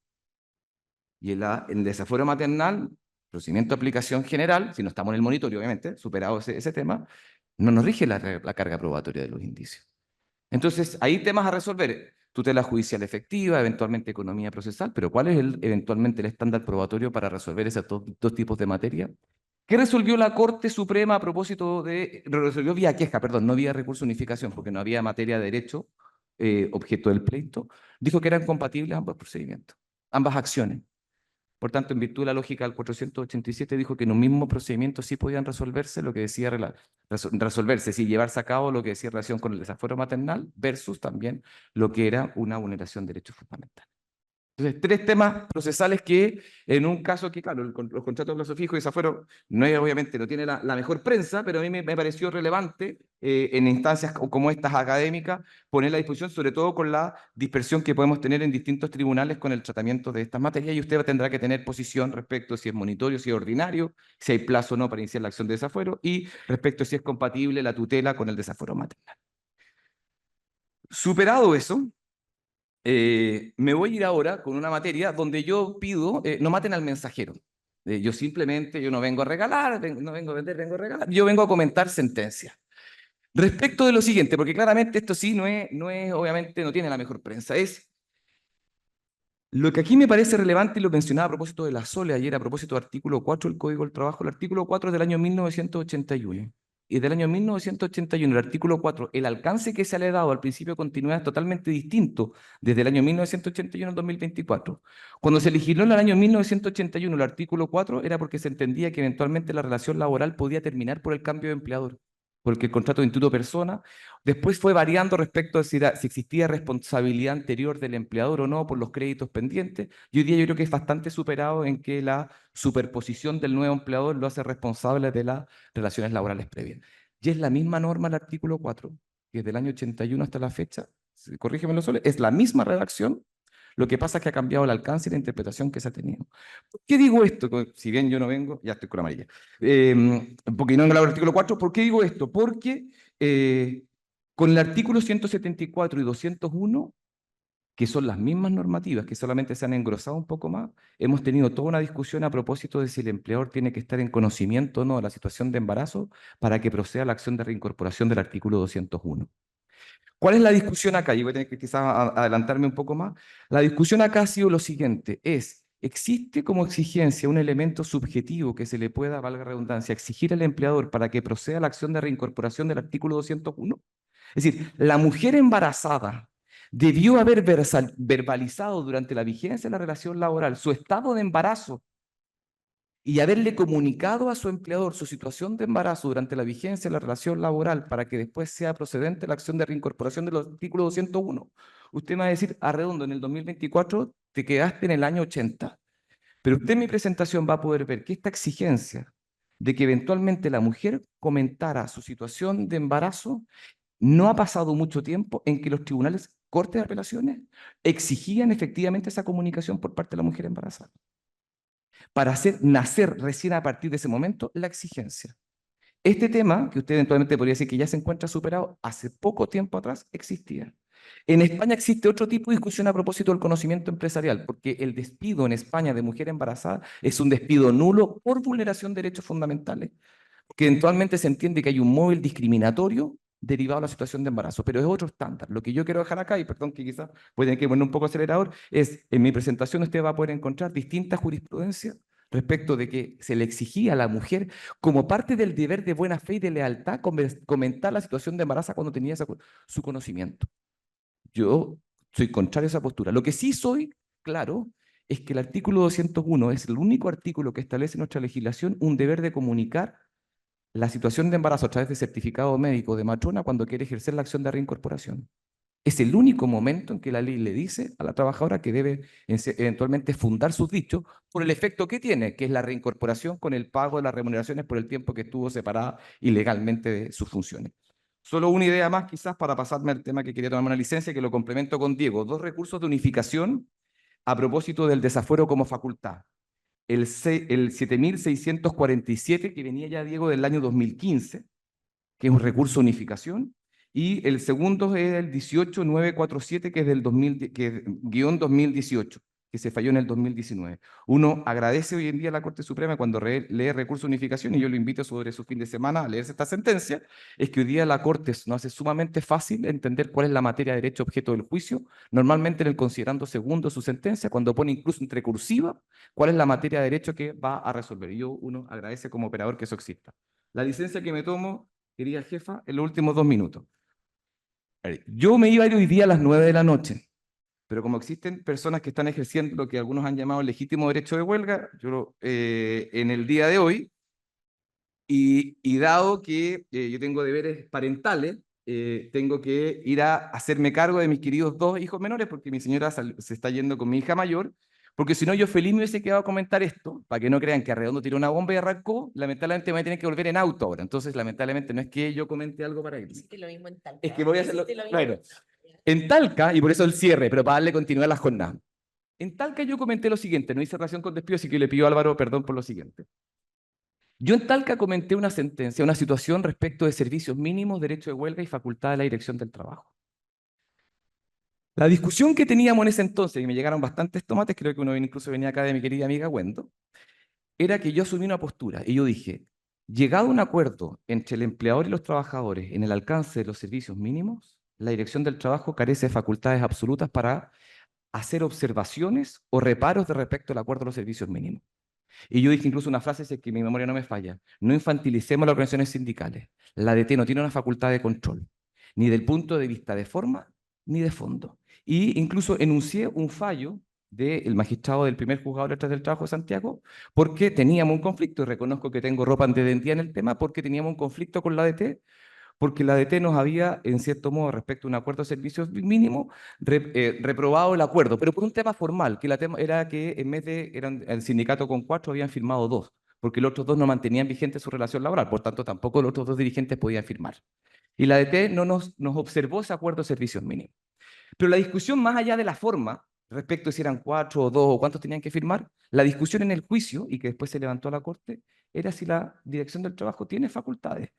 Speaker 5: Y el desafuero maternal, procedimiento de aplicación general, si no estamos en el monitorio, obviamente, superado ese tema, no nos rige la carga probatoria de los indicios. Entonces, hay temas a resolver. Tutela judicial efectiva, eventualmente economía procesal, pero ¿cuál es eventualmente el estándar probatorio para resolver esos dos tipos de materia? ¿Qué resolvió la Corte Suprema a propósito de... Resolvió vía queja, perdón, no vía recurso de unificación, porque no había materia de derecho objeto del pleito. Dijo que eran compatibles ambos procedimientos, ambas acciones. Por tanto, en virtud de la lógica del 487, dijo que en un mismo procedimiento sí podían resolverse lo que decía resolverse, sí, llevarse a cabo lo que decía relación con el desafuero maternal versus también lo que era una vulneración de derechos fundamentales. Entonces, tres temas procesales que en un caso que, claro, los contratos de plazo fijo y desafuero obviamente no tiene la mejor prensa, pero a mí me pareció relevante en instancias como estas académicas poner a disposición, sobre todo con la dispersión que podemos tener en distintos tribunales con el tratamiento de estas materias, y usted tendrá que tener posición respecto a si es monitorio, si es ordinario, si hay plazo o no para iniciar la acción de desafuero, y respecto a si es compatible la tutela con el desafuero maternal. Superado eso, me voy a ir ahora con una materia donde yo pido, no maten al mensajero. Yo no vengo a regalar, no vengo a vender, vengo a regalar. Yo vengo a comentar sentencias. Respecto de lo siguiente, porque claramente esto sí obviamente no tiene la mejor prensa, es lo que aquí me parece relevante, y lo mencionaba a propósito de la Sole ayer, a propósito del artículo 4 del Código del Trabajo. El artículo 4 es del año 1981. Y del año 1981, el artículo 4, el alcance que se le ha dado al principio de continuidad es totalmente distinto desde el año 1981 al 2024. Cuando se legisló en el año 1981 el artículo 4 era porque se entendía que eventualmente la relación laboral podía terminar por el cambio de empleador, porque el contrato de instituto persona después fue variando respecto a si existía responsabilidad anterior del empleador o no por los créditos pendientes, y hoy día yo creo que es bastante superado en que la superposición del nuevo empleador lo hace responsable de las relaciones laborales previas. Y es la misma norma el artículo 4, que desde el año 81 hasta la fecha, corrígemelo solo, es la misma redacción. Lo que pasa es que ha cambiado el alcance y la interpretación que se ha tenido. ¿Por qué digo esto? Si bien yo no vengo, ya estoy con la amarilla. Porque no vengo al artículo 4. ¿Por qué digo esto? Porque con el artículo 174 y 201, que son las mismas normativas, que solamente se han engrosado un poco más, hemos tenido toda una discusión a propósito de si el empleador tiene que estar en conocimiento o no de la situación de embarazo para que proceda la acción de reincorporación del artículo 201. ¿Cuál es la discusión acá? Y voy a tener que quizás adelantarme un poco más. La discusión acá ha sido lo siguiente, ¿existe como exigencia un elemento subjetivo que se le pueda, valga la redundancia, exigir al empleador para que proceda la acción de reincorporación del artículo 201? Es decir, la mujer embarazada debió haber verbalizado durante la vigencia de la relación laboral su estado de embarazo y haberle comunicado a su empleador su situación de embarazo durante la vigencia de la relación laboral para que después sea procedente la acción de reincorporación del artículo 201. Usted me va a decir, arredondo, en el 2024 te quedaste en el año 80. Pero usted en mi presentación va a poder ver que esta exigencia de que eventualmente la mujer comentara su situación de embarazo, no ha pasado mucho tiempo en que los tribunales, cortes de apelaciones, exigían efectivamente esa comunicación por parte de la mujer embarazada, para hacer nacer recién a partir de ese momento la exigencia. Este tema, que usted eventualmente podría decir que ya se encuentra superado, hace poco tiempo atrás existía. En España existe otro tipo de discusión a propósito del conocimiento empresarial, porque el despido en España de mujer embarazada es un despido nulo por vulneración de derechos fundamentales, que eventualmente se entiende que hay un móvil discriminatorio derivado de la situación de embarazo, pero es otro estándar. Lo que yo quiero dejar acá, y perdón que quizás voy a tener que poner un poco acelerador, es en mi presentación usted va a poder encontrar distintas jurisprudencias respecto de que se le exigía a la mujer, como parte del deber de buena fe y de lealtad, comentar la situación de embarazo cuando tenía su conocimiento. Yo soy contrario a esa postura. Lo que sí soy claro es que el artículo 201 es el único artículo que establece en nuestra legislación un deber de comunicar la situación de embarazo a través de certificado médico de matrona cuando quiere ejercer la acción de reincorporación. Es el único momento en que la ley le dice a la trabajadora que debe eventualmente fundar sus dichos por el efecto que tiene, que es la reincorporación con el pago de las remuneraciones por el tiempo que estuvo separada ilegalmente de sus funciones. Solo una idea más quizás para pasarme al tema que quería tomarme una licencia, que lo complemento con Diego. 2 recursos de unificación a propósito del desafuero como facultad. El 7647, que venía ya, Diego, del año 2015, que es un recurso de unificación, y el segundo es el 18947, que es del guión 2018, que se falló en el 2019. Uno agradece hoy en día a la Corte Suprema cuando lee recurso de unificación, y yo lo invito sobre su fin de semana a leerse esta sentencia, es que hoy día la Corte nos hace sumamente fácil entender cuál es la materia de derecho objeto del juicio, normalmente en el considerando segundo de su sentencia, cuando pone incluso entre cursiva cuál es la materia de derecho que va a resolver. Y uno agradece como operador que eso exista. La licencia que me tomo, querida jefa, en los últimos 2 minutos. Yo me iba a ir hoy día a las 9 de la noche, pero como existen personas que están ejerciendo lo que algunos han llamado el legítimo derecho de huelga, yo en el día de hoy, y dado que yo tengo deberes parentales, tengo que ir a hacerme cargo de mis queridos 2 hijos menores, porque mi señora se está yendo con mi hija mayor, porque si no yo feliz me hubiese quedado a comentar esto, para que no crean que Arredondo tiró una bomba y arrancó, lamentablemente me voy a tener que volver en auto ahora. Entonces, lamentablemente no es que yo comente algo para él.
Speaker 2: Hiciste lo mismo en Talca.
Speaker 5: Es que voy a hacerlo.
Speaker 2: Hiciste lo mismo.
Speaker 5: Bueno, en Talca, y por eso el cierre, pero para darle continuidad a la jornada. En Talca yo comenté lo siguiente, no hice relación con despido, así que le pido a Álvaro perdón por lo siguiente. Yo en Talca comenté una sentencia, una situación respecto de servicios mínimos, derecho de huelga y facultad de la Dirección del Trabajo. La discusión que teníamos en ese entonces, y me llegaron bastantes tomates, creo que uno incluso venía acá de mi querida amiga Wendo, era que yo asumí una postura y yo dije, llegado a un acuerdo entre el empleador y los trabajadores en el alcance de los servicios mínimos, la Dirección del Trabajo carece de facultades absolutas para hacer observaciones o reparos de respecto al acuerdo de los servicios mínimos. Y yo dije incluso una frase, si es que mi memoria no me falla, no infantilicemos las organizaciones sindicales. La ADT no tiene una facultad de control, ni del punto de vista de forma, ni de fondo. Y incluso enuncié un fallo del magistrado del primer juzgado de letras del trabajo de Santiago, porque teníamos un conflicto, y reconozco que tengo ropa de dentía en el tema, porque teníamos un conflicto con la ADT, porque la ADT nos había, en cierto modo, respecto a un acuerdo de servicios mínimo, reprobado el acuerdo, pero por un tema formal, que era que en vez de eran el sindicato con 4, habían firmado 2, porque los otros 2 no mantenían vigente su relación laboral, por tanto, tampoco los otros 2 dirigentes podían firmar. Y la ADT no nos observó ese acuerdo de servicios mínimos. Pero la discusión, más allá de la forma, respecto de si eran 4 o 2 o cuántos tenían que firmar, la discusión en el juicio, y que después se levantó a la Corte, era si la Dirección del Trabajo tiene facultades.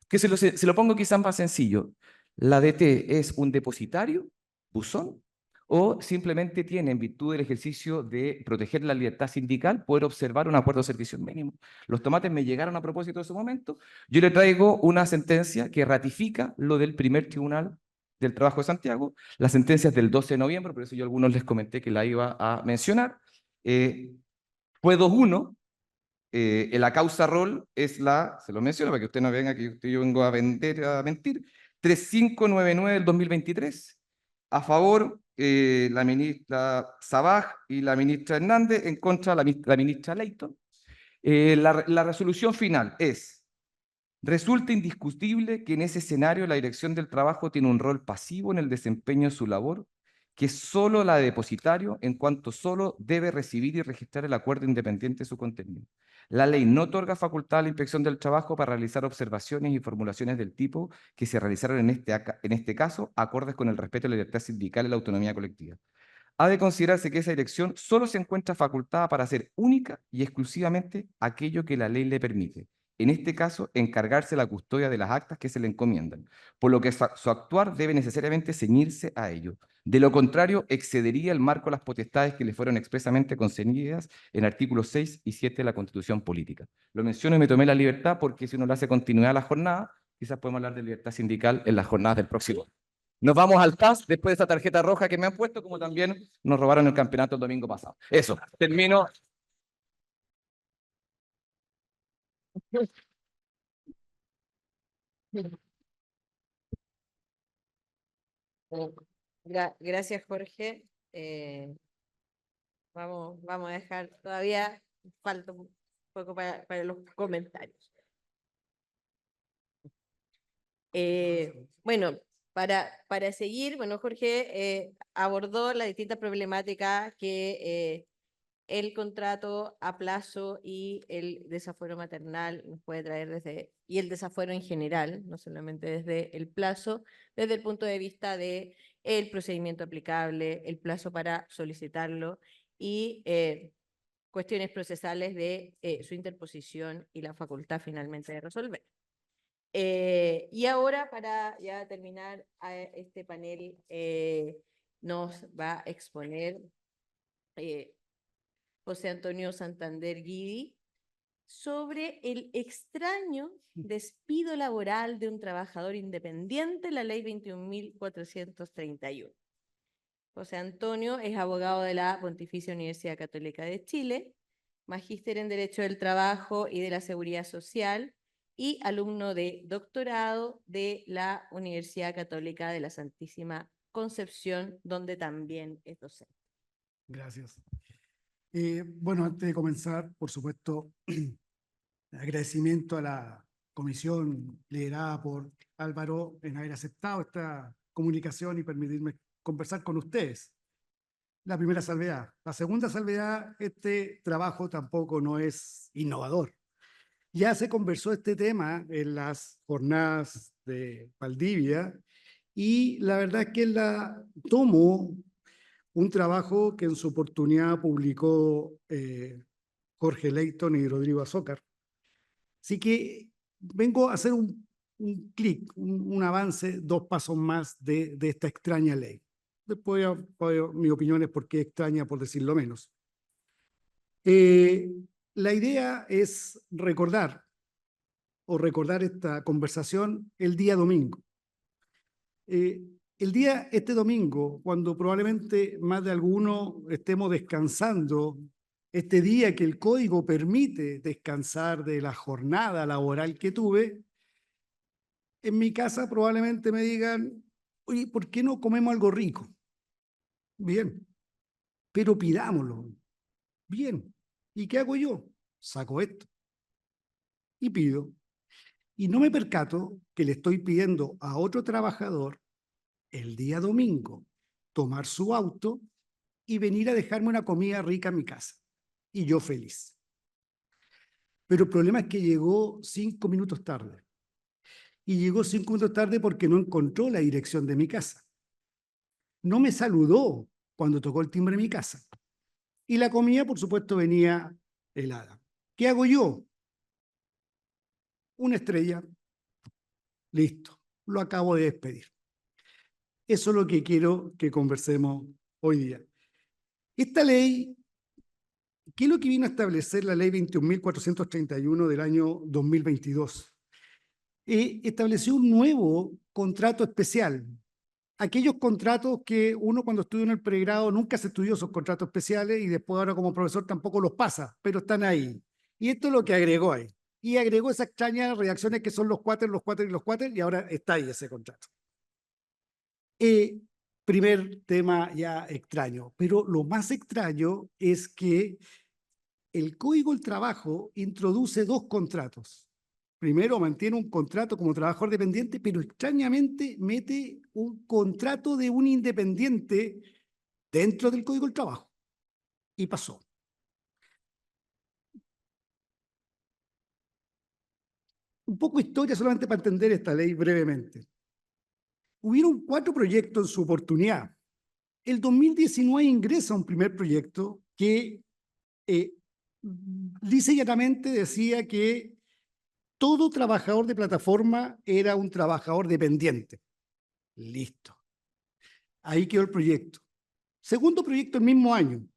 Speaker 5: Que se lo pongo quizás más sencillo. ¿La DT es un depositario, buzón, o simplemente tiene, en virtud del ejercicio de proteger la libertad sindical, poder observar un acuerdo de servicios mínimos? Los tomates me llegaron a propósito de ese momento. Yo le traigo una sentencia que ratifica lo del primer tribunal del Trabajo de Santiago, las sentencias del 12 de noviembre, por eso yo a algunos les comenté que la iba a mencionar. Fue 2-1. La causa rol es se lo menciono para que usted no venga que yo vengo a mentir, 3599 del 2023. A favor, la ministra Sabaj y la ministra Hernández, en contra la ministra Leighton. La resolución final es: resulta indiscutible que en ese escenario la Dirección del Trabajo tiene un rol pasivo en el desempeño de su labor, que es solo la de depositario, en cuanto solo debe recibir y registrar el acuerdo independiente de su contenido. La ley no otorga facultad a la Inspección del Trabajo para realizar observaciones y formulaciones del tipo que se realizaron en este caso, acordes con el respeto a la libertad sindical y la autonomía colectiva. Ha de considerarse que esa dirección solo se encuentra facultada para hacer única y exclusivamente aquello que la ley le permite. En este caso, encargarse la custodia de las actas que se le encomiendan, por lo que su actuar debe necesariamente ceñirse a ello. De lo contrario, excedería el marco de las potestades que le fueron expresamente concedidas en artículos 6 y 7 de la Constitución Política. Lo menciono y me tomé la libertad porque si uno le hace continuidad a la jornada, quizás podemos hablar de libertad sindical en las jornadas del próximo año. Nos vamos al TAS después de esta tarjeta roja que me han puesto, como también nos robaron el campeonato el domingo pasado. Eso, termino.
Speaker 2: Gracias, Jorge. Vamos a dejar, todavía falta un poco para los comentarios. Bueno, para seguir, bueno, Jorge abordó la distinta problemática que el contrato a plazo y el desafuero maternal nos puede traer y el desafuero en general, no solamente desde el plazo, desde el punto de vista de el procedimiento aplicable, el plazo para solicitarlo y cuestiones procesales de su interposición y la facultad finalmente de resolver. Y ahora, para ya terminar este panel, nos va a exponer José Antonio Santander Guidi sobre el extraño despido laboral de un trabajador independiente, la ley 21.431. José Antonio es abogado de la Pontificia Universidad Católica de Chile, magíster en Derecho del Trabajo y de la Seguridad Social y alumno de doctorado de la Universidad Católica de la Santísima Concepción, donde también es docente.
Speaker 6: Gracias. Bueno, antes de comenzar, por supuesto, agradecimiento a la comisión liderada por Álvaro en haber aceptado esta comunicación y permitirme conversar con ustedes. La primera salvedad. La segunda salvedad, este trabajo tampoco no es innovador. Ya se conversó este tema en las jornadas de Valdivia y la verdad es que tomo un trabajo que en su oportunidad publicó Jorge Leighton y Rodrigo Azócar. Así que vengo a hacer un clic, un avance, 2 pasos más de esta extraña ley. Después mi opinión es por qué extraña, por decirlo menos. La idea es recordar esta conversación el día domingo. Este domingo, cuando probablemente más de alguno estemos descansando, este día que el código permite descansar de la jornada laboral que tuve, en mi casa probablemente me digan, oye, ¿por qué no comemos algo rico? Bien, pero pidámoslo. Bien, ¿y qué hago yo? Saco esto y pido. Y no me percato que le estoy pidiendo a otro trabajador el día domingo tomar su auto y venir a dejarme una comida rica en mi casa. Y yo feliz. Pero el problema es que llegó 5 minutos tarde. Y llegó 5 minutos tarde porque no encontró la dirección de mi casa. No me saludó cuando tocó el timbre de mi casa. Y la comida, por supuesto, venía helada. ¿Qué hago yo? Una estrella. Listo. Lo acabo de despedir. Eso es lo que quiero que conversemos hoy día. Esta ley, ¿qué es lo que vino a establecer la ley 21.431 del año 2022? Estableció un nuevo contrato especial. Aquellos contratos que uno cuando estudia en el pregrado nunca se estudió esos contratos especiales y después ahora como profesor tampoco los pasa, pero están ahí. Y esto es lo que agregó ahí. Y agregó esas extrañas reacciones que son los cuater, los cuater y los cuater, y ahora está ahí ese contrato. Primer tema ya extraño, pero lo más extraño es que el Código del Trabajo introduce 2 contratos. Primero, mantiene un contrato como trabajador dependiente, pero extrañamente mete un contrato de un independiente dentro del Código del Trabajo. Y pasó. Un poco de historia solamente para entender esta ley brevemente. Hubieron 4 proyectos en su oportunidad. El 2019 ingresa un primer proyecto que lisa y llanamente decía que todo trabajador de plataforma era un trabajador dependiente. Listo. Ahí quedó el proyecto. Segundo proyecto el mismo año.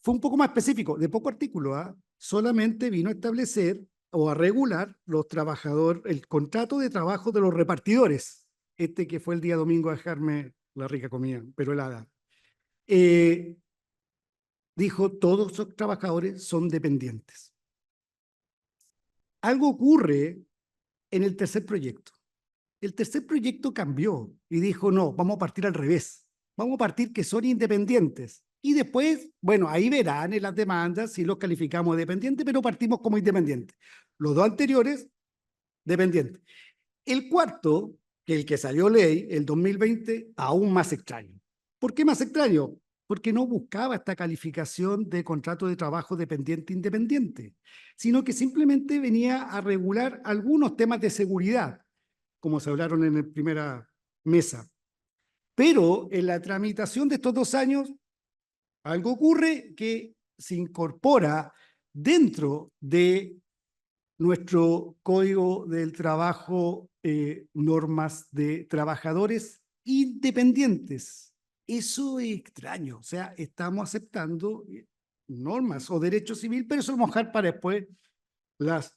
Speaker 6: Fue un poco más específico, de poco artículo, ¿eh? Solamente vino a establecer o a regular los trabajadores, el contrato de trabajo de los repartidores. Este que fue el día domingo a dejarme la rica comida, pero helada. Dijo, todos los trabajadores son dependientes. Algo ocurre en el tercer proyecto. El tercer proyecto cambió y dijo, no, vamos a partir al revés. Vamos a partir que son independientes. Y después, bueno, ahí verán en las demandas si los calificamos de dependientes, pero partimos como independientes. Los 2 anteriores, dependientes. El cuarto que el que salió ley, el 2020, aún más extraño. ¿Por qué más extraño? Porque no buscaba esta calificación de contrato de trabajo dependiente-independiente, sino que simplemente venía a regular algunos temas de seguridad, como se hablaron en la primera mesa. Pero en la tramitación de estos 2 años, algo ocurre que se incorpora dentro de nuestro Código del Trabajo normas de trabajadores independientes. Eso es extraño, o sea, estamos aceptando normas o derecho civil, pero eso lo vamos a dejar para después las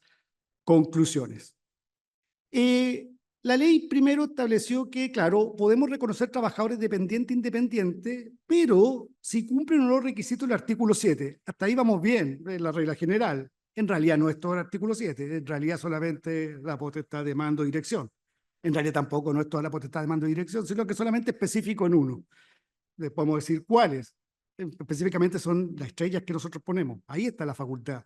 Speaker 6: conclusiones. La ley primero estableció que, claro, podemos reconocer trabajadores dependientes e independientes, pero si cumplen los requisitos del artículo 7. Hasta ahí vamos bien, en la regla general. En realidad no es todo el artículo 7, en realidad solamente la potestad de mando y dirección. En realidad tampoco no es toda la potestad de mando y dirección, sino que solamente específico en uno. Les podemos decir cuáles. Específicamente son las estrellas que nosotros ponemos. Ahí está la facultad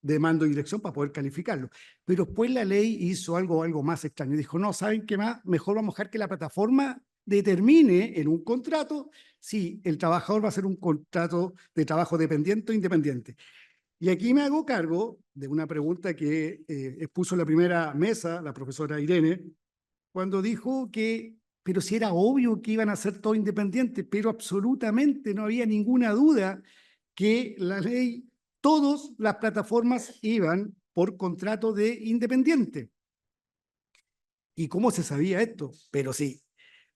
Speaker 6: de mando y dirección para poder calificarlo. Pero después la ley hizo algo más extraño. Dijo, no, ¿saben qué más? Mejor vamos a dejar que la plataforma determine en un contrato si el trabajador va a hacer un contrato de trabajo dependiente o independiente. Y aquí me hago cargo de una pregunta que expuso en la primera mesa la profesora Irene, cuando dijo que, pero si era obvio que iban a ser todos independientes, pero absolutamente no había ninguna duda que la ley, todas las plataformas iban por contrato de independiente. ¿Y cómo se sabía esto? Pero sí,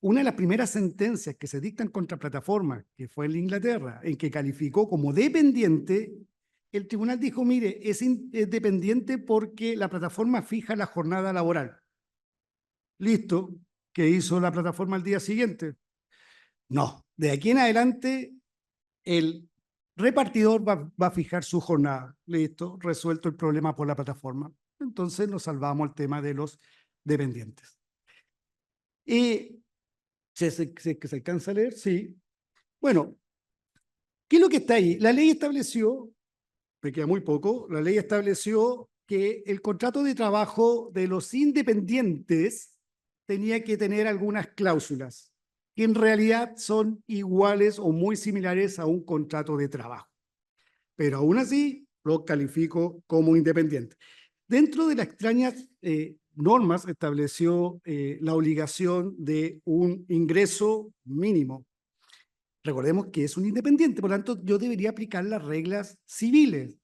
Speaker 6: una de las primeras sentencias que se dictan contra plataformas, que fue en Inglaterra, en que calificó como dependiente, el tribunal dijo, mire, es dependiente porque la plataforma fija la jornada laboral. Listo, ¿qué hizo la plataforma al día siguiente? No, de aquí en adelante el repartidor va a fijar su jornada. Listo, resuelto el problema por la plataforma. Entonces nos salvamos el tema de los dependientes. Y ¿se alcanza a leer? Sí. Bueno, ¿qué es lo que está ahí? La ley estableció, me queda muy poco, la ley estableció que el contrato de trabajo de los independientes tenía que tener algunas cláusulas que en realidad son iguales o muy similares a un contrato de trabajo. Pero aún así lo califico como independiente. Dentro de las extrañas normas estableció la obligación de un ingreso mínimo. Recordemos que es un independiente, por lo tanto yo debería aplicar las reglas civiles.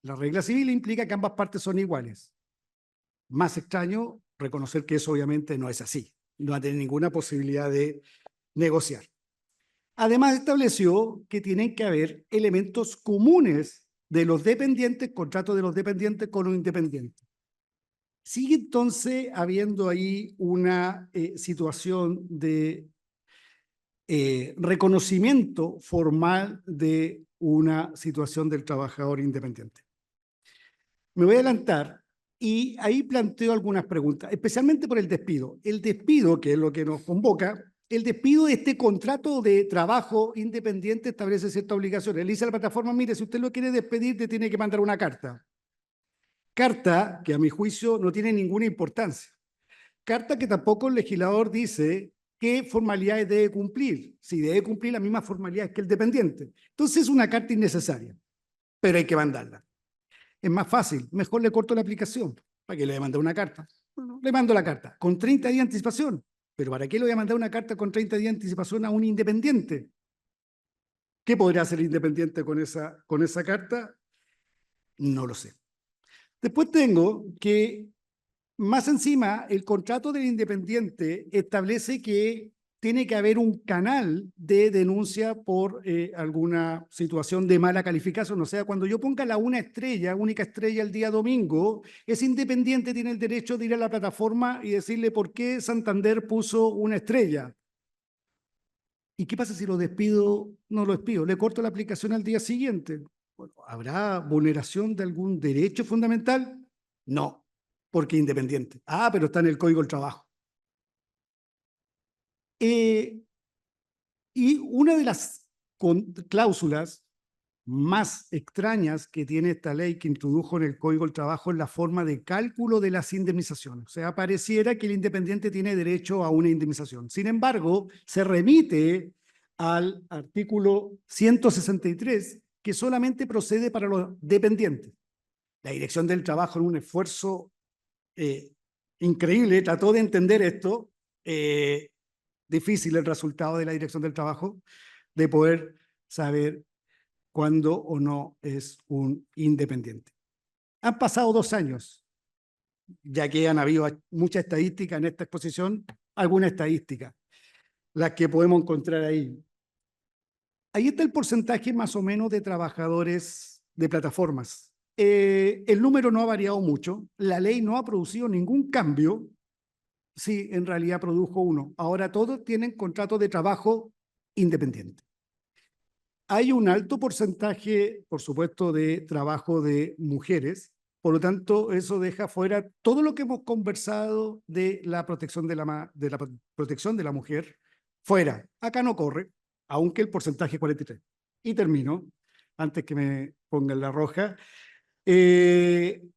Speaker 6: La regla civil implica que ambas partes son iguales. Más extraño reconocer que eso obviamente no es así. No va a tener ninguna posibilidad de negociar. Además, estableció que tienen que haber elementos comunes de los dependientes, contratos de los dependientes con los independientes. Sigue entonces habiendo ahí una situación de reconocimiento formal de una situación del trabajador independiente. Me voy a adelantar y ahí planteo algunas preguntas, especialmente por el despido. El despido, que es lo que nos convoca, el despido de este contrato de trabajo independiente establece ciertas obligaciones. Le dice a la plataforma, mire, si usted lo quiere despedir, te tiene que mandar una carta. Carta que a mi juicio no tiene ninguna importancia. Carta que tampoco el legislador dice qué formalidades debe cumplir. Si debe cumplir las mismas formalidades que el dependiente. Entonces es una carta innecesaria, pero hay que mandarla. Es más fácil, mejor le corto la aplicación. ¿Para qué le voy a mandar una carta? Bueno, le mando la carta con 30 días de anticipación. Pero ¿para qué le voy a mandar una carta con 30 días de anticipación a un independiente? ¿Qué podría hacer el independiente con esa carta? No lo sé. Después tengo que, más encima, el contrato del independiente establece que tiene que haber un canal de denuncia por alguna situación de mala calificación. O sea, cuando yo ponga la única estrella el día domingo, ese independiente tiene el derecho de ir a la plataforma y decirle por qué Santander puso una estrella. ¿Y qué pasa si lo despido? No lo despido, le corto la aplicación al día siguiente. Bueno, ¿habrá vulneración de algún derecho fundamental? No, porque es independiente. Ah, pero está en el Código del Trabajo. Y una de las cláusulas más extrañas que tiene esta ley que introdujo en el Código del Trabajo es la forma de cálculo de las indemnizaciones. O sea, pareciera que el independiente tiene derecho a una indemnización. Sin embargo, se remite al artículo 163, que solamente procede para los dependientes. La Dirección del Trabajo, en un esfuerzo increíble, trató de entender esto. Difícil el resultado de la Dirección del Trabajo, de poder saber cuándo o no es un independiente. Han pasado 2 años, ya que han habido mucha estadística en esta exposición, alguna estadística, las que podemos encontrar ahí. Ahí está el porcentaje más o menos de trabajadores de plataformas. El número no ha variado mucho, la ley no ha producido ningún cambio. Sí, en realidad produjo uno. Ahora todos tienen contrato de trabajo independiente. Hay un alto porcentaje, por supuesto, de trabajo de mujeres. Por lo tanto, eso deja fuera todo lo que hemos conversado de la protección de protección de la mujer. Fuera. Acá no corre, aunque el porcentaje es 43. Y termino, antes que me pongan la roja. Esto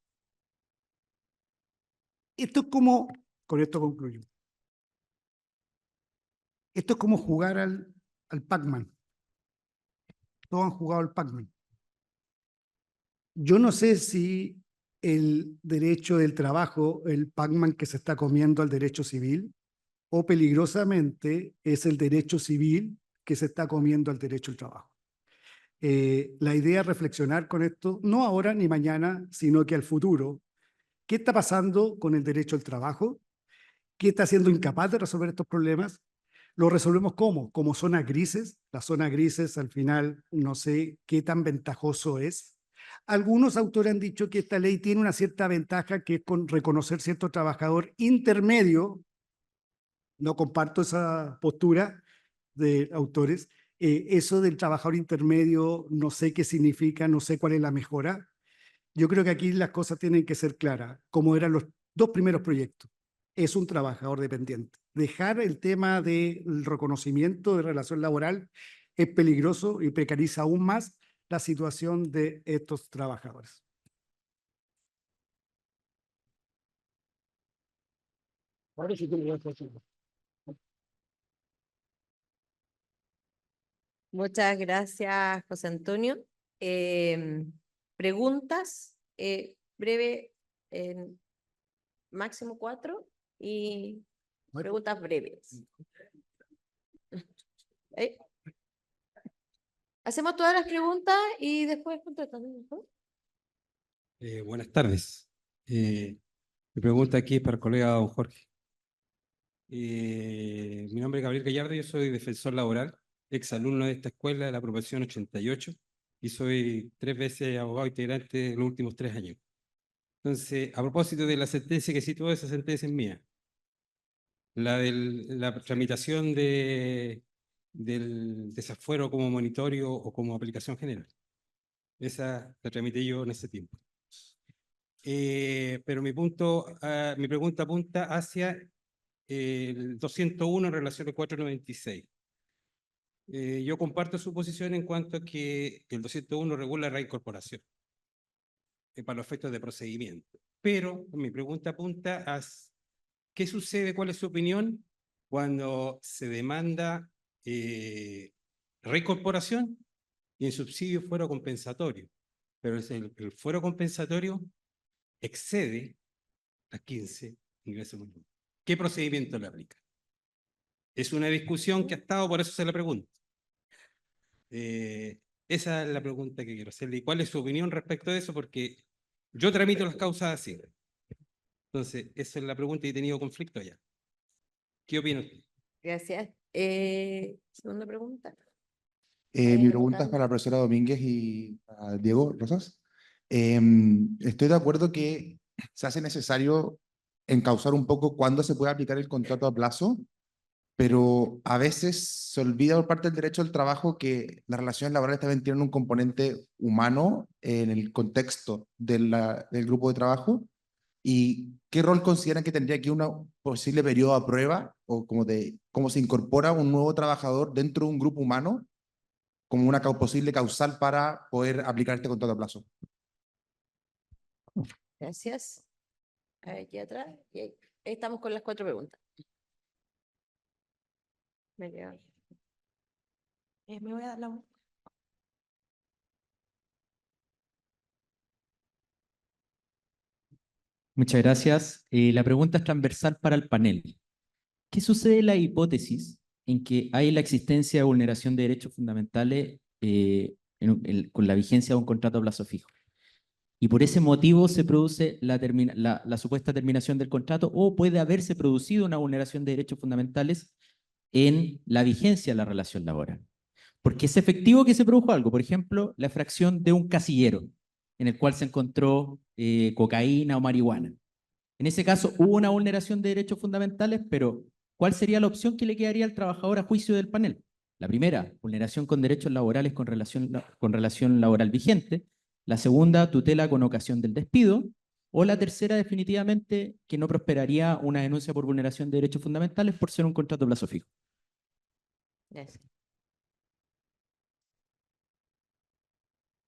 Speaker 6: es como, con esto concluyo. Esto es como jugar al Pac-Man. Todos han jugado al Pac-Man. Yo no sé si el derecho del trabajo, el Pac-Man que se está comiendo al derecho civil, o peligrosamente es el derecho civil que se está comiendo al derecho del trabajo. La idea es reflexionar con esto, no ahora ni mañana, sino que al futuro. ¿Qué está pasando con el derecho al trabajo? ¿Qué está siendo incapaz de resolver estos problemas? ¿Lo resolvemos cómo? Como zonas grises. Las zonas grises, al final, no sé qué tan ventajoso es. Algunos autores han dicho que esta ley tiene una cierta ventaja, que es con reconocer cierto trabajador intermedio. No comparto esa postura de autores. Eso del trabajador intermedio, no sé qué significa, no sé cuál es la mejora. Yo creo que aquí las cosas tienen que ser claras, como eran los 2 primeros proyectos. Es un trabajador dependiente. Dejar el tema del reconocimiento de relación laboral es peligroso y precariza aún más la situación de estos trabajadores. Ahora sí que me voy a hacer.
Speaker 2: Muchas gracias, José Antonio. Preguntas, breve, máximo 4 y preguntas breves. Hacemos todas las preguntas y después contratamos, ¿no?
Speaker 7: Buenas tardes. Mi pregunta aquí es para el colega don Jorge. Mi nombre es Gabriel Gallardo, yo soy defensor laboral, exalumno de esta escuela de la promoción 88 y soy 3 veces abogado integrante en los últimos 3 años. Entonces, a propósito de la sentencia que citó, esa sentencia es mía. La de la tramitación del desafuero como monitorio o como aplicación general. Esa la tramité yo en ese tiempo. Pero mi pregunta apunta hacia el 201 en relación al 496. Yo comparto su posición en cuanto a que el 201 regula la reincorporación para los efectos de procedimiento. Pero mi pregunta apunta a qué sucede, cuál es su opinión cuando se demanda reincorporación y en subsidio fuero compensatorio. Pero el fuero compensatorio excede a 15 ingresos mínimos. ¿Qué procedimiento le aplica? Es una discusión que ha estado, por eso se la pregunto. Esa es la pregunta que quiero hacerle. ¿Y cuál es su opinión respecto de eso? Porque yo tramito las causas así. Entonces, esa es la pregunta y he tenido conflicto allá. ¿Qué opina usted?
Speaker 2: Gracias. Segunda pregunta.
Speaker 8: Mi pregunta es para la profesora Domínguez y a Diego Rosas. Estoy de acuerdo que se hace necesario encauzar un poco cuándo se puede aplicar el contrato a plazo, pero a veces se olvida por parte del derecho al trabajo que las relaciones laborales también tienen un componente humano en el contexto del grupo de trabajo. ¿Y qué rol consideran que tendría aquí un posible periodo a prueba o cómo se incorpora un nuevo trabajador dentro de un grupo humano como una posible causal para poder aplicar este contrato a plazo.
Speaker 2: Gracias. Aquí atrás. Y ahí estamos con las 4 preguntas. Me voy a dar la voz.
Speaker 9: Muchas gracias. La pregunta es transversal para el panel. ¿Qué sucede en la hipótesis en que hay la existencia de vulneración de derechos fundamentales con la vigencia de un contrato a plazo fijo? Y por ese motivo se produce la supuesta terminación del contrato, o puede haberse producido una vulneración de derechos fundamentales en la vigencia de la relación laboral. Porque es efectivo que se produjo algo, por ejemplo, la extracción de un casillero en el cual se encontró cocaína o marihuana. En ese caso hubo una vulneración de derechos fundamentales, pero ¿cuál sería la opción que le quedaría al trabajador a juicio del panel? La primera, vulneración con derechos laborales con relación laboral vigente. La segunda, tutela con ocasión del despido. O la tercera, definitivamente, que no prosperaría una denuncia por vulneración de derechos fundamentales por ser un contrato a plazo fijo.
Speaker 2: Gracias.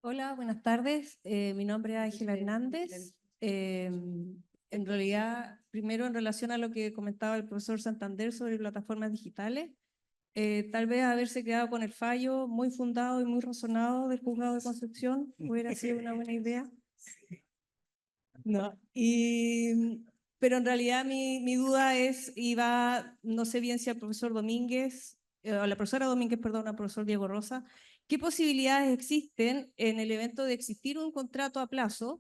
Speaker 10: Hola, buenas tardes. Mi nombre es Ángela Hernández. En realidad, primero en relación a lo que comentaba el profesor Santander sobre plataformas digitales, tal vez haberse quedado con el fallo muy fundado y muy razonado del juzgado de Concepción hubiera sido una buena idea. No, pero en realidad mi duda es, no sé bien si al profesor Domínguez, a la profesora Domínguez, perdón, al profesor Diego Rosa, ¿qué posibilidades existen en el evento de existir un contrato a plazo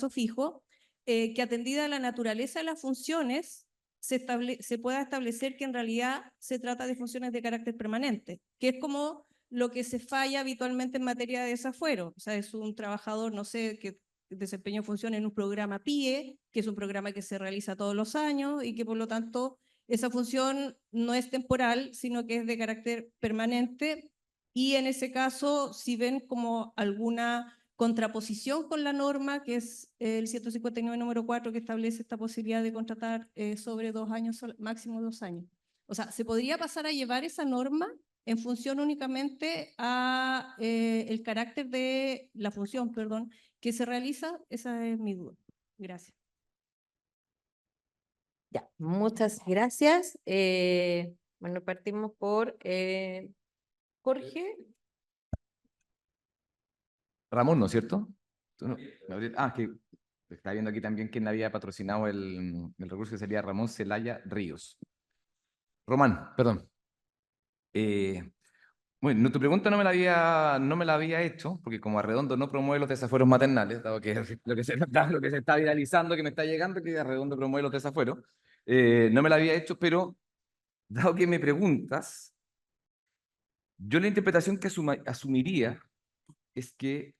Speaker 10: fijo, que atendida a la naturaleza de las funciones, se pueda establecer que en realidad se trata de funciones de carácter permanente, que es como lo que se falla habitualmente en materia de desafuero? O sea, es un trabajador, no sé, que desempeño funciones en un programa PIE, que es un programa que se realiza todos los años y que por lo tanto esa función no es temporal, sino que es de carácter permanente. Y en ese caso, si ven como alguna contraposición con la norma, que es el 159 número 4, que establece esta posibilidad de contratar sobre 2 años, máximo 2 años. O sea, ¿se podría pasar a llevar esa norma en función únicamente a el carácter de la función, perdón, que se realiza? Esa es mi duda. Gracias.
Speaker 2: Ya, muchas gracias. Bueno, partimos por Jorge.
Speaker 5: Ramón, ¿no es cierto? ¿Tú no? Que está viendo aquí también quién había patrocinado el recurso, que sería Ramón Celaya Ríos. Román, perdón. Bueno, tu pregunta no me la había hecho, porque como Arredondo no promueve los desafueros maternales, dado que lo que se está viralizando, que me está llegando, que Arredondo promueve los desafueros, no me la había hecho, pero dado que me preguntas, yo la interpretación que asumiría es que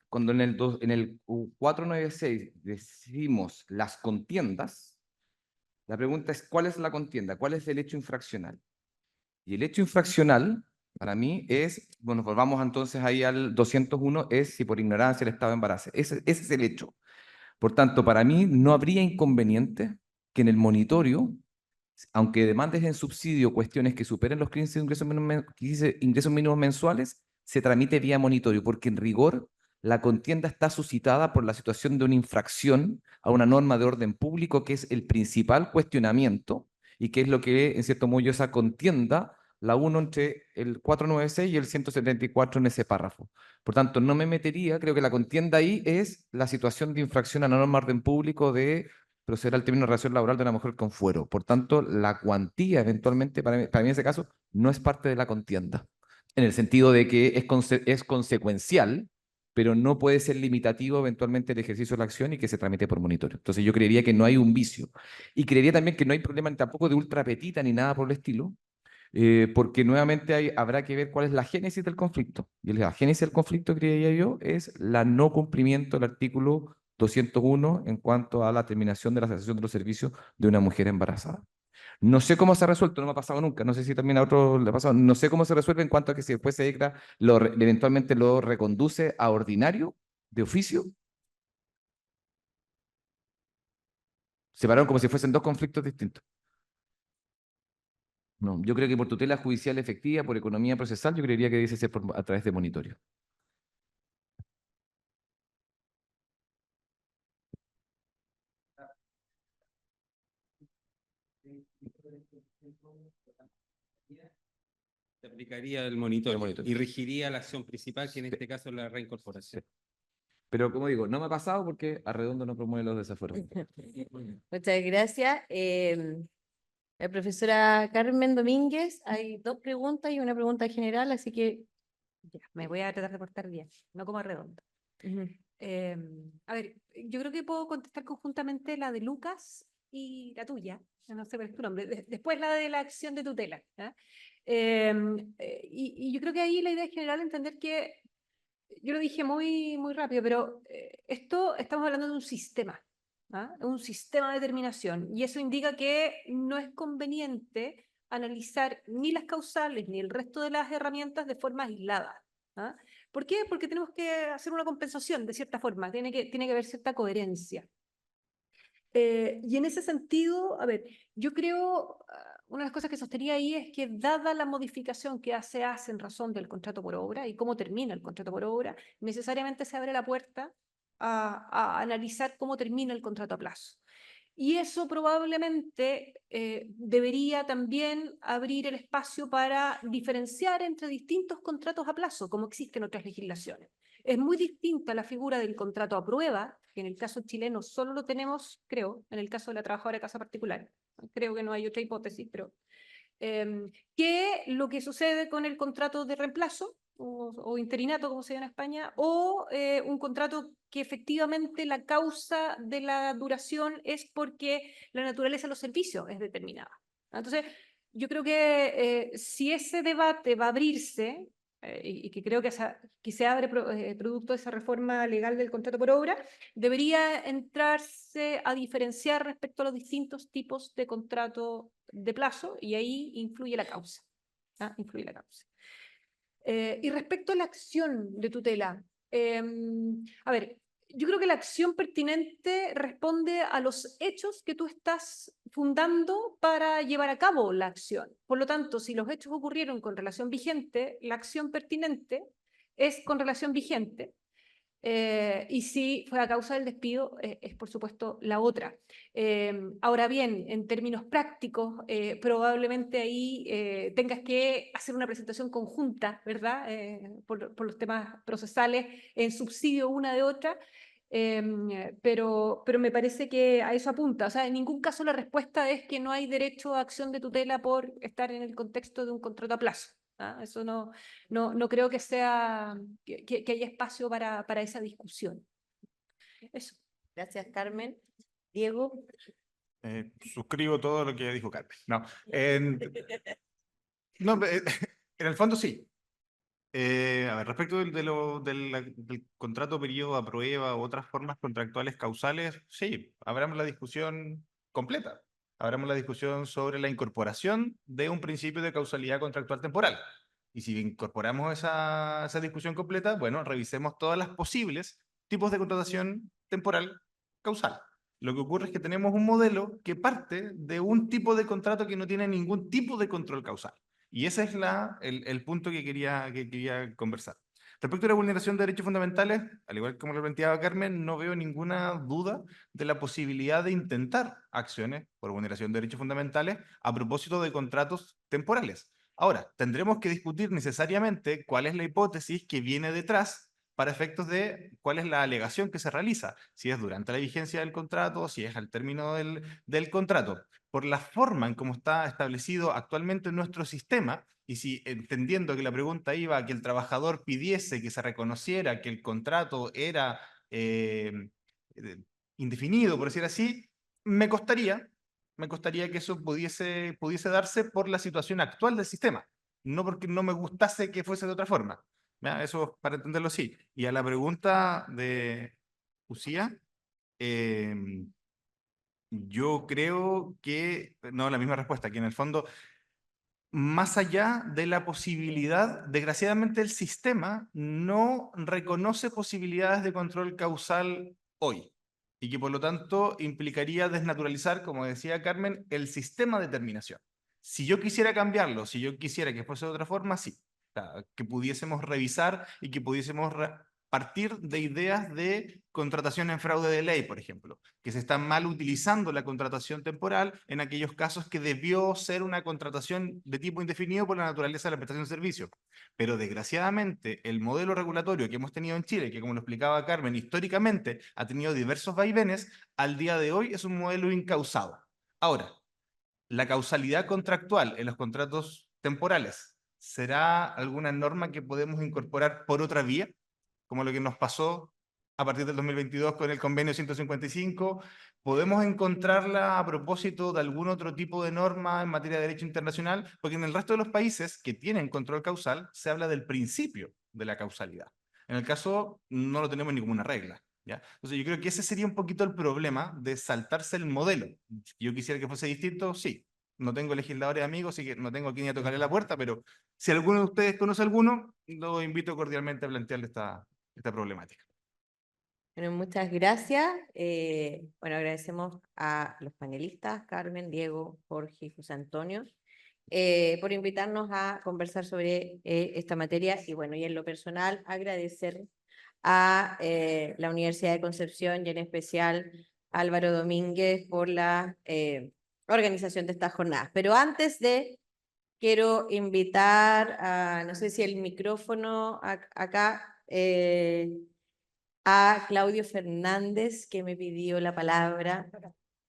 Speaker 5: cuando en el 496 decimos las contiendas, la pregunta es ¿cuál es la contienda? ¿Cuál es el hecho infraccional? Y el hecho infraccional, para mí, es, bueno, pues vamos entonces ahí al 201, es si por ignorancia el estado de embarazo. Ese es el hecho. Por tanto, para mí no habría inconveniente que en el monitorio, aunque demandes en subsidio cuestiones que superen los 15 ingresos mínimos mensuales, se tramite vía monitorio, porque en rigor la contienda está suscitada por la situación de una infracción a una norma de orden público, que es el principal cuestionamiento, y que es lo que, en cierto modo, esa contienda la uno entre el 496 y el 174 en ese párrafo. Por tanto, no me metería, creo que la contienda ahí es la situación de infracción a la norma de orden público de proceder al término de relación laboral de una mujer con fuero. Por tanto, la cuantía eventualmente, para mí en ese caso, no es parte de la contienda, en el sentido de que es consecuencial, pero no puede ser limitativo eventualmente el ejercicio de la acción y que se tramite por monitoreo. Entonces yo creería que no hay un vicio. Y creería también que no hay problema tampoco de ultrapetita ni nada por el estilo, porque nuevamente habrá que ver cuál es la génesis del conflicto. Y la génesis del conflicto, creería yo, es la no cumplimiento del artículo 201 en cuanto a la terminación de la cesación de los servicios de una mujer embarazada. No sé cómo se ha resuelto, no me ha pasado nunca, no sé si también a otros le ha pasado, no sé cómo se resuelve en cuanto a que si después se declara, eventualmente lo reconduce a ordinario, de oficio. Separaron como si fuesen dos conflictos distintos. No, yo creo que por tutela judicial efectiva, por economía procesal, yo creería que debe ser a través de monitoreo.
Speaker 7: Se aplicaría el monitoreo
Speaker 5: monitoreo.
Speaker 7: y regiría la acción principal, que en este caso es la reincorporación.
Speaker 5: Pero como digo, no me ha pasado porque Arredondo no promueve los desafueros.
Speaker 2: Muchas gracias. La profesora Carmen Domínguez, hay 2 preguntas y una pregunta general, así que
Speaker 3: Ya, me voy a tratar de portar bien, no como redondo. A ver, yo creo que puedo contestar conjuntamente la de Lucas y la tuya, no sé cuál es tu nombre, después la de la acción de tutela. ¿Ya? Y yo creo que ahí la idea es general entender que, yo lo dije muy rápido, pero estamos hablando de un sistema, ¿ah? Un sistema de determinación, y eso indica que no es conveniente analizar ni las causales ni el resto de las herramientas de forma aislada. ¿Ah? ¿Por qué? Porque tenemos que hacer una compensación de cierta forma, tiene que haber cierta coherencia. Y en ese sentido, a ver, yo creo, una de las cosas que sostenía ahí es que dada la modificación que se hace en razón del contrato por obra y cómo termina el contrato por obra, necesariamente se abre la puerta a analizar cómo termina el contrato a plazo. Y eso probablemente debería también abrir el espacio para diferenciar entre distintos contratos a plazo, como existen otras legislaciones. Es muy distinta la figura del contrato a prueba, que en el caso chileno solo lo tenemos, creo, en el caso de la trabajadora de casa particular. Creo que no hay otra hipótesis, pero que lo que sucede con el contrato de reemplazo o interinato, como se llama en España, o un contrato que efectivamente la causa de la duración es porque la naturaleza de los servicios es determinada. Entonces, yo creo que si ese debate va a abrirse, y que creo que se abre producto de esa reforma legal del contrato por obra, debería entrarse a diferenciar respecto a los distintos tipos de contrato de plazo, y ahí influye la causa. ¿Ah? Influye la causa. Y respecto a la acción de tutela, a ver, yo creo que la acción pertinente responde a los hechos que tú estás fundando para llevar a cabo la acción. Por lo tanto, si los hechos ocurrieron con relación vigente, la acción pertinente es con relación vigente. Y si fue a causa del despido, es por supuesto la otra. Ahora bien, en términos prácticos, probablemente ahí tengas que hacer una presentación conjunta, ¿verdad? Por los temas procesales, en subsidio una de otra. Pero me parece que a eso apunta. O sea, en ningún caso la respuesta es que no hay derecho a acción de tutela por estar en el contexto de un contrato a plazo. ¿Ah? Eso no creo que haya espacio para esa discusión. Eso.
Speaker 2: gracias, Carmen. Diego.
Speaker 4: Suscribo todo lo que dijo Carmen. No, no, en el fondo sí. A ver, respecto del contrato periodo a prueba u otras formas contractuales causales, sí, abramos la discusión completa. Abramos la discusión sobre la incorporación de un principio de causalidad contractual temporal. Y si incorporamos esa discusión completa, bueno, revisemos todas las posibles tipos de contratación temporal causal. Lo que ocurre es que tenemos un modelo que parte de un tipo de contrato que no tiene ningún tipo de control causal. Y ese es el punto que quería conversar. Respecto a la vulneración de derechos fundamentales, al igual como lo planteaba Carmen, no veo ninguna duda de la posibilidad de intentar acciones por vulneración de derechos fundamentales a propósito de contratos temporales. Ahora, tendremos que discutir necesariamente cuál es la hipótesis que viene detrás para efectos de cuál es la alegación que se realiza, si es durante la vigencia del contrato, si es al término del contrato. Por la forma en cómo está establecido actualmente nuestro sistema, y si entendiendo que la pregunta iba a que el trabajador pidiese que se reconociera que el contrato era indefinido, por decir así, me costaría que eso pudiese darse por la situación actual del sistema, no porque no me gustase que fuese de otra forma. ¿Ya? Eso para entenderlo así. Y a la pregunta de Lucía, yo creo que, no, la misma respuesta, que en el fondo, más allá de la posibilidad, desgraciadamente el sistema no reconoce posibilidades de control causal hoy, y que por lo tanto implicaría desnaturalizar, como decía Carmen, el sistema de terminación. Si yo quisiera cambiarlo, si yo quisiera que fuese de otra forma, sí. O sea, que pudiésemos revisar y que pudiésemos partir de ideas de contratación en fraude de ley, por ejemplo, que se está mal utilizando la contratación temporal en aquellos casos que debió ser una contratación de tipo indefinido por la naturaleza de la prestación de servicio. Pero desgraciadamente el modelo regulatorio que hemos tenido en Chile, que como lo explicaba Carmen, históricamente ha tenido diversos vaivenes, al día de hoy es un modelo incausado. Ahora, la causalidad contractual en los contratos temporales, ¿será alguna norma que podemos incorporar por otra vía? Como lo que nos pasó a partir del 2022 con el convenio 155, ¿podemos encontrarla a propósito de algún otro tipo de norma en materia de derecho internacional? Porque en el resto de los países que tienen control causal se habla del principio de la causalidad. En el caso no lo tenemos ni como una regla, ¿ya? Entonces yo creo que ese sería un poquito el problema de saltarse el modelo. Yo quisiera que fuese distinto, sí. No tengo legisladores amigos, así que no tengo a quien ir a tocarle la puerta, pero si alguno de ustedes conoce alguno, lo invito cordialmente a plantearle esta problemática.
Speaker 2: Bueno, muchas gracias. Bueno, agradecemos a los panelistas, Carmen, Diego, Jorge y José Antonio, por invitarnos a conversar sobre esta materia. Y bueno, y en lo personal, agradecer a la Universidad de Concepción y en especial a Álvaro Domínguez por la organización de estas jornadas. Pero antes de, quiero invitar a, no sé si el micrófono acá, a Claudio Fernández, que me pidió la palabra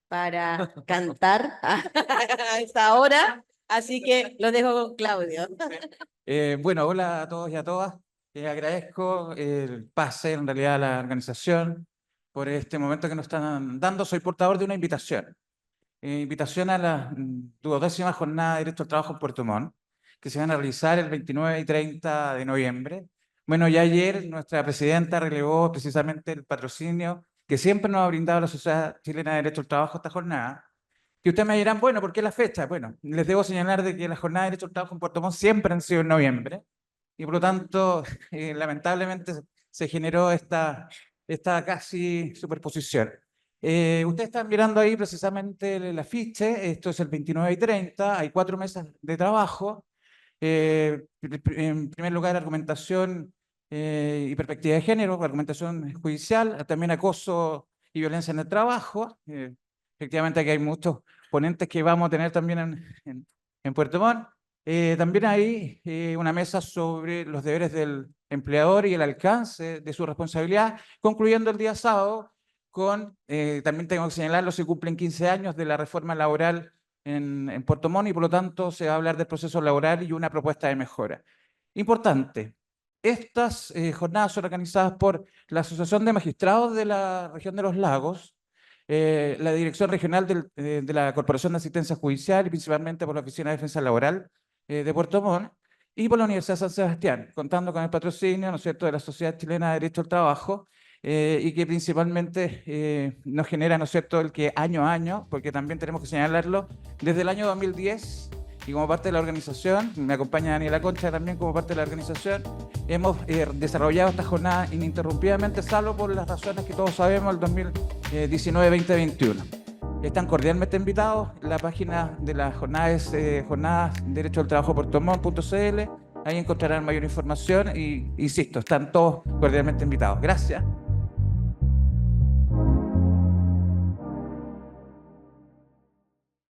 Speaker 2: para cantar a esta hora, así que lo dejo con Claudio.
Speaker 11: Bueno, hola a todos y a todas. Agradezco el pase en realidad a la organización por este momento que nos están dando. Soy portador de una invitación. Invitación a la 12ª jornada de Derecho al Trabajo en Puerto Montt, que se van a realizar el 29 y 30 de noviembre. Bueno, ya ayer nuestra presidenta relevó precisamente el patrocinio que siempre nos ha brindado la Sociedad Chilena de Derecho al Trabajo esta jornada. Que ustedes me dirán, bueno, ¿por qué la fecha? Bueno, les debo señalar de que las jornadas de Derecho al Trabajo en Puerto Montt siempre han sido en noviembre y por lo tanto, lamentablemente se generó esta casi superposición. Ustedes están mirando ahí precisamente el afiche, esto es el 29 y 30, hay 4 mesas de trabajo. En primer lugar, argumentación y perspectiva de género, argumentación judicial, también acoso y violencia en el trabajo. Efectivamente, aquí hay muchos ponentes que vamos a tener también en Puerto Montt. También hay una mesa sobre los deberes del empleador y el alcance de su responsabilidad, concluyendo el día sábado con, también tengo que señalarlo, se cumplen 15 años de la reforma laboral en Puerto Montt y por lo tanto se va a hablar del proceso laboral y una propuesta de mejora. Importante, estas jornadas son organizadas por la Asociación de Magistrados de la Región de los Lagos, la Dirección Regional de la Corporación de Asistencia Judicial y principalmente por la Oficina de Defensa Laboral de Puerto Montt y por la Universidad de San Sebastián, contando con el patrocinio, ¿no es cierto?, de la Sociedad Chilena de Derecho al Trabajo, y que principalmente nos genera, ¿no es cierto?, el que año a año, porque también tenemos que señalarlo, desde el año 2010, y como parte de la organización, me acompaña Daniela Concha también como parte de la organización, hemos desarrollado esta jornada ininterrumpidamente, salvo por las razones que todos sabemos, el 2019-2021. Están cordialmente invitados. La página de la jornada es jornadasderechoaltrabajo.puertomontt.cl. Ahí encontrarán mayor información y, insisto, están todos cordialmente invitados. Gracias.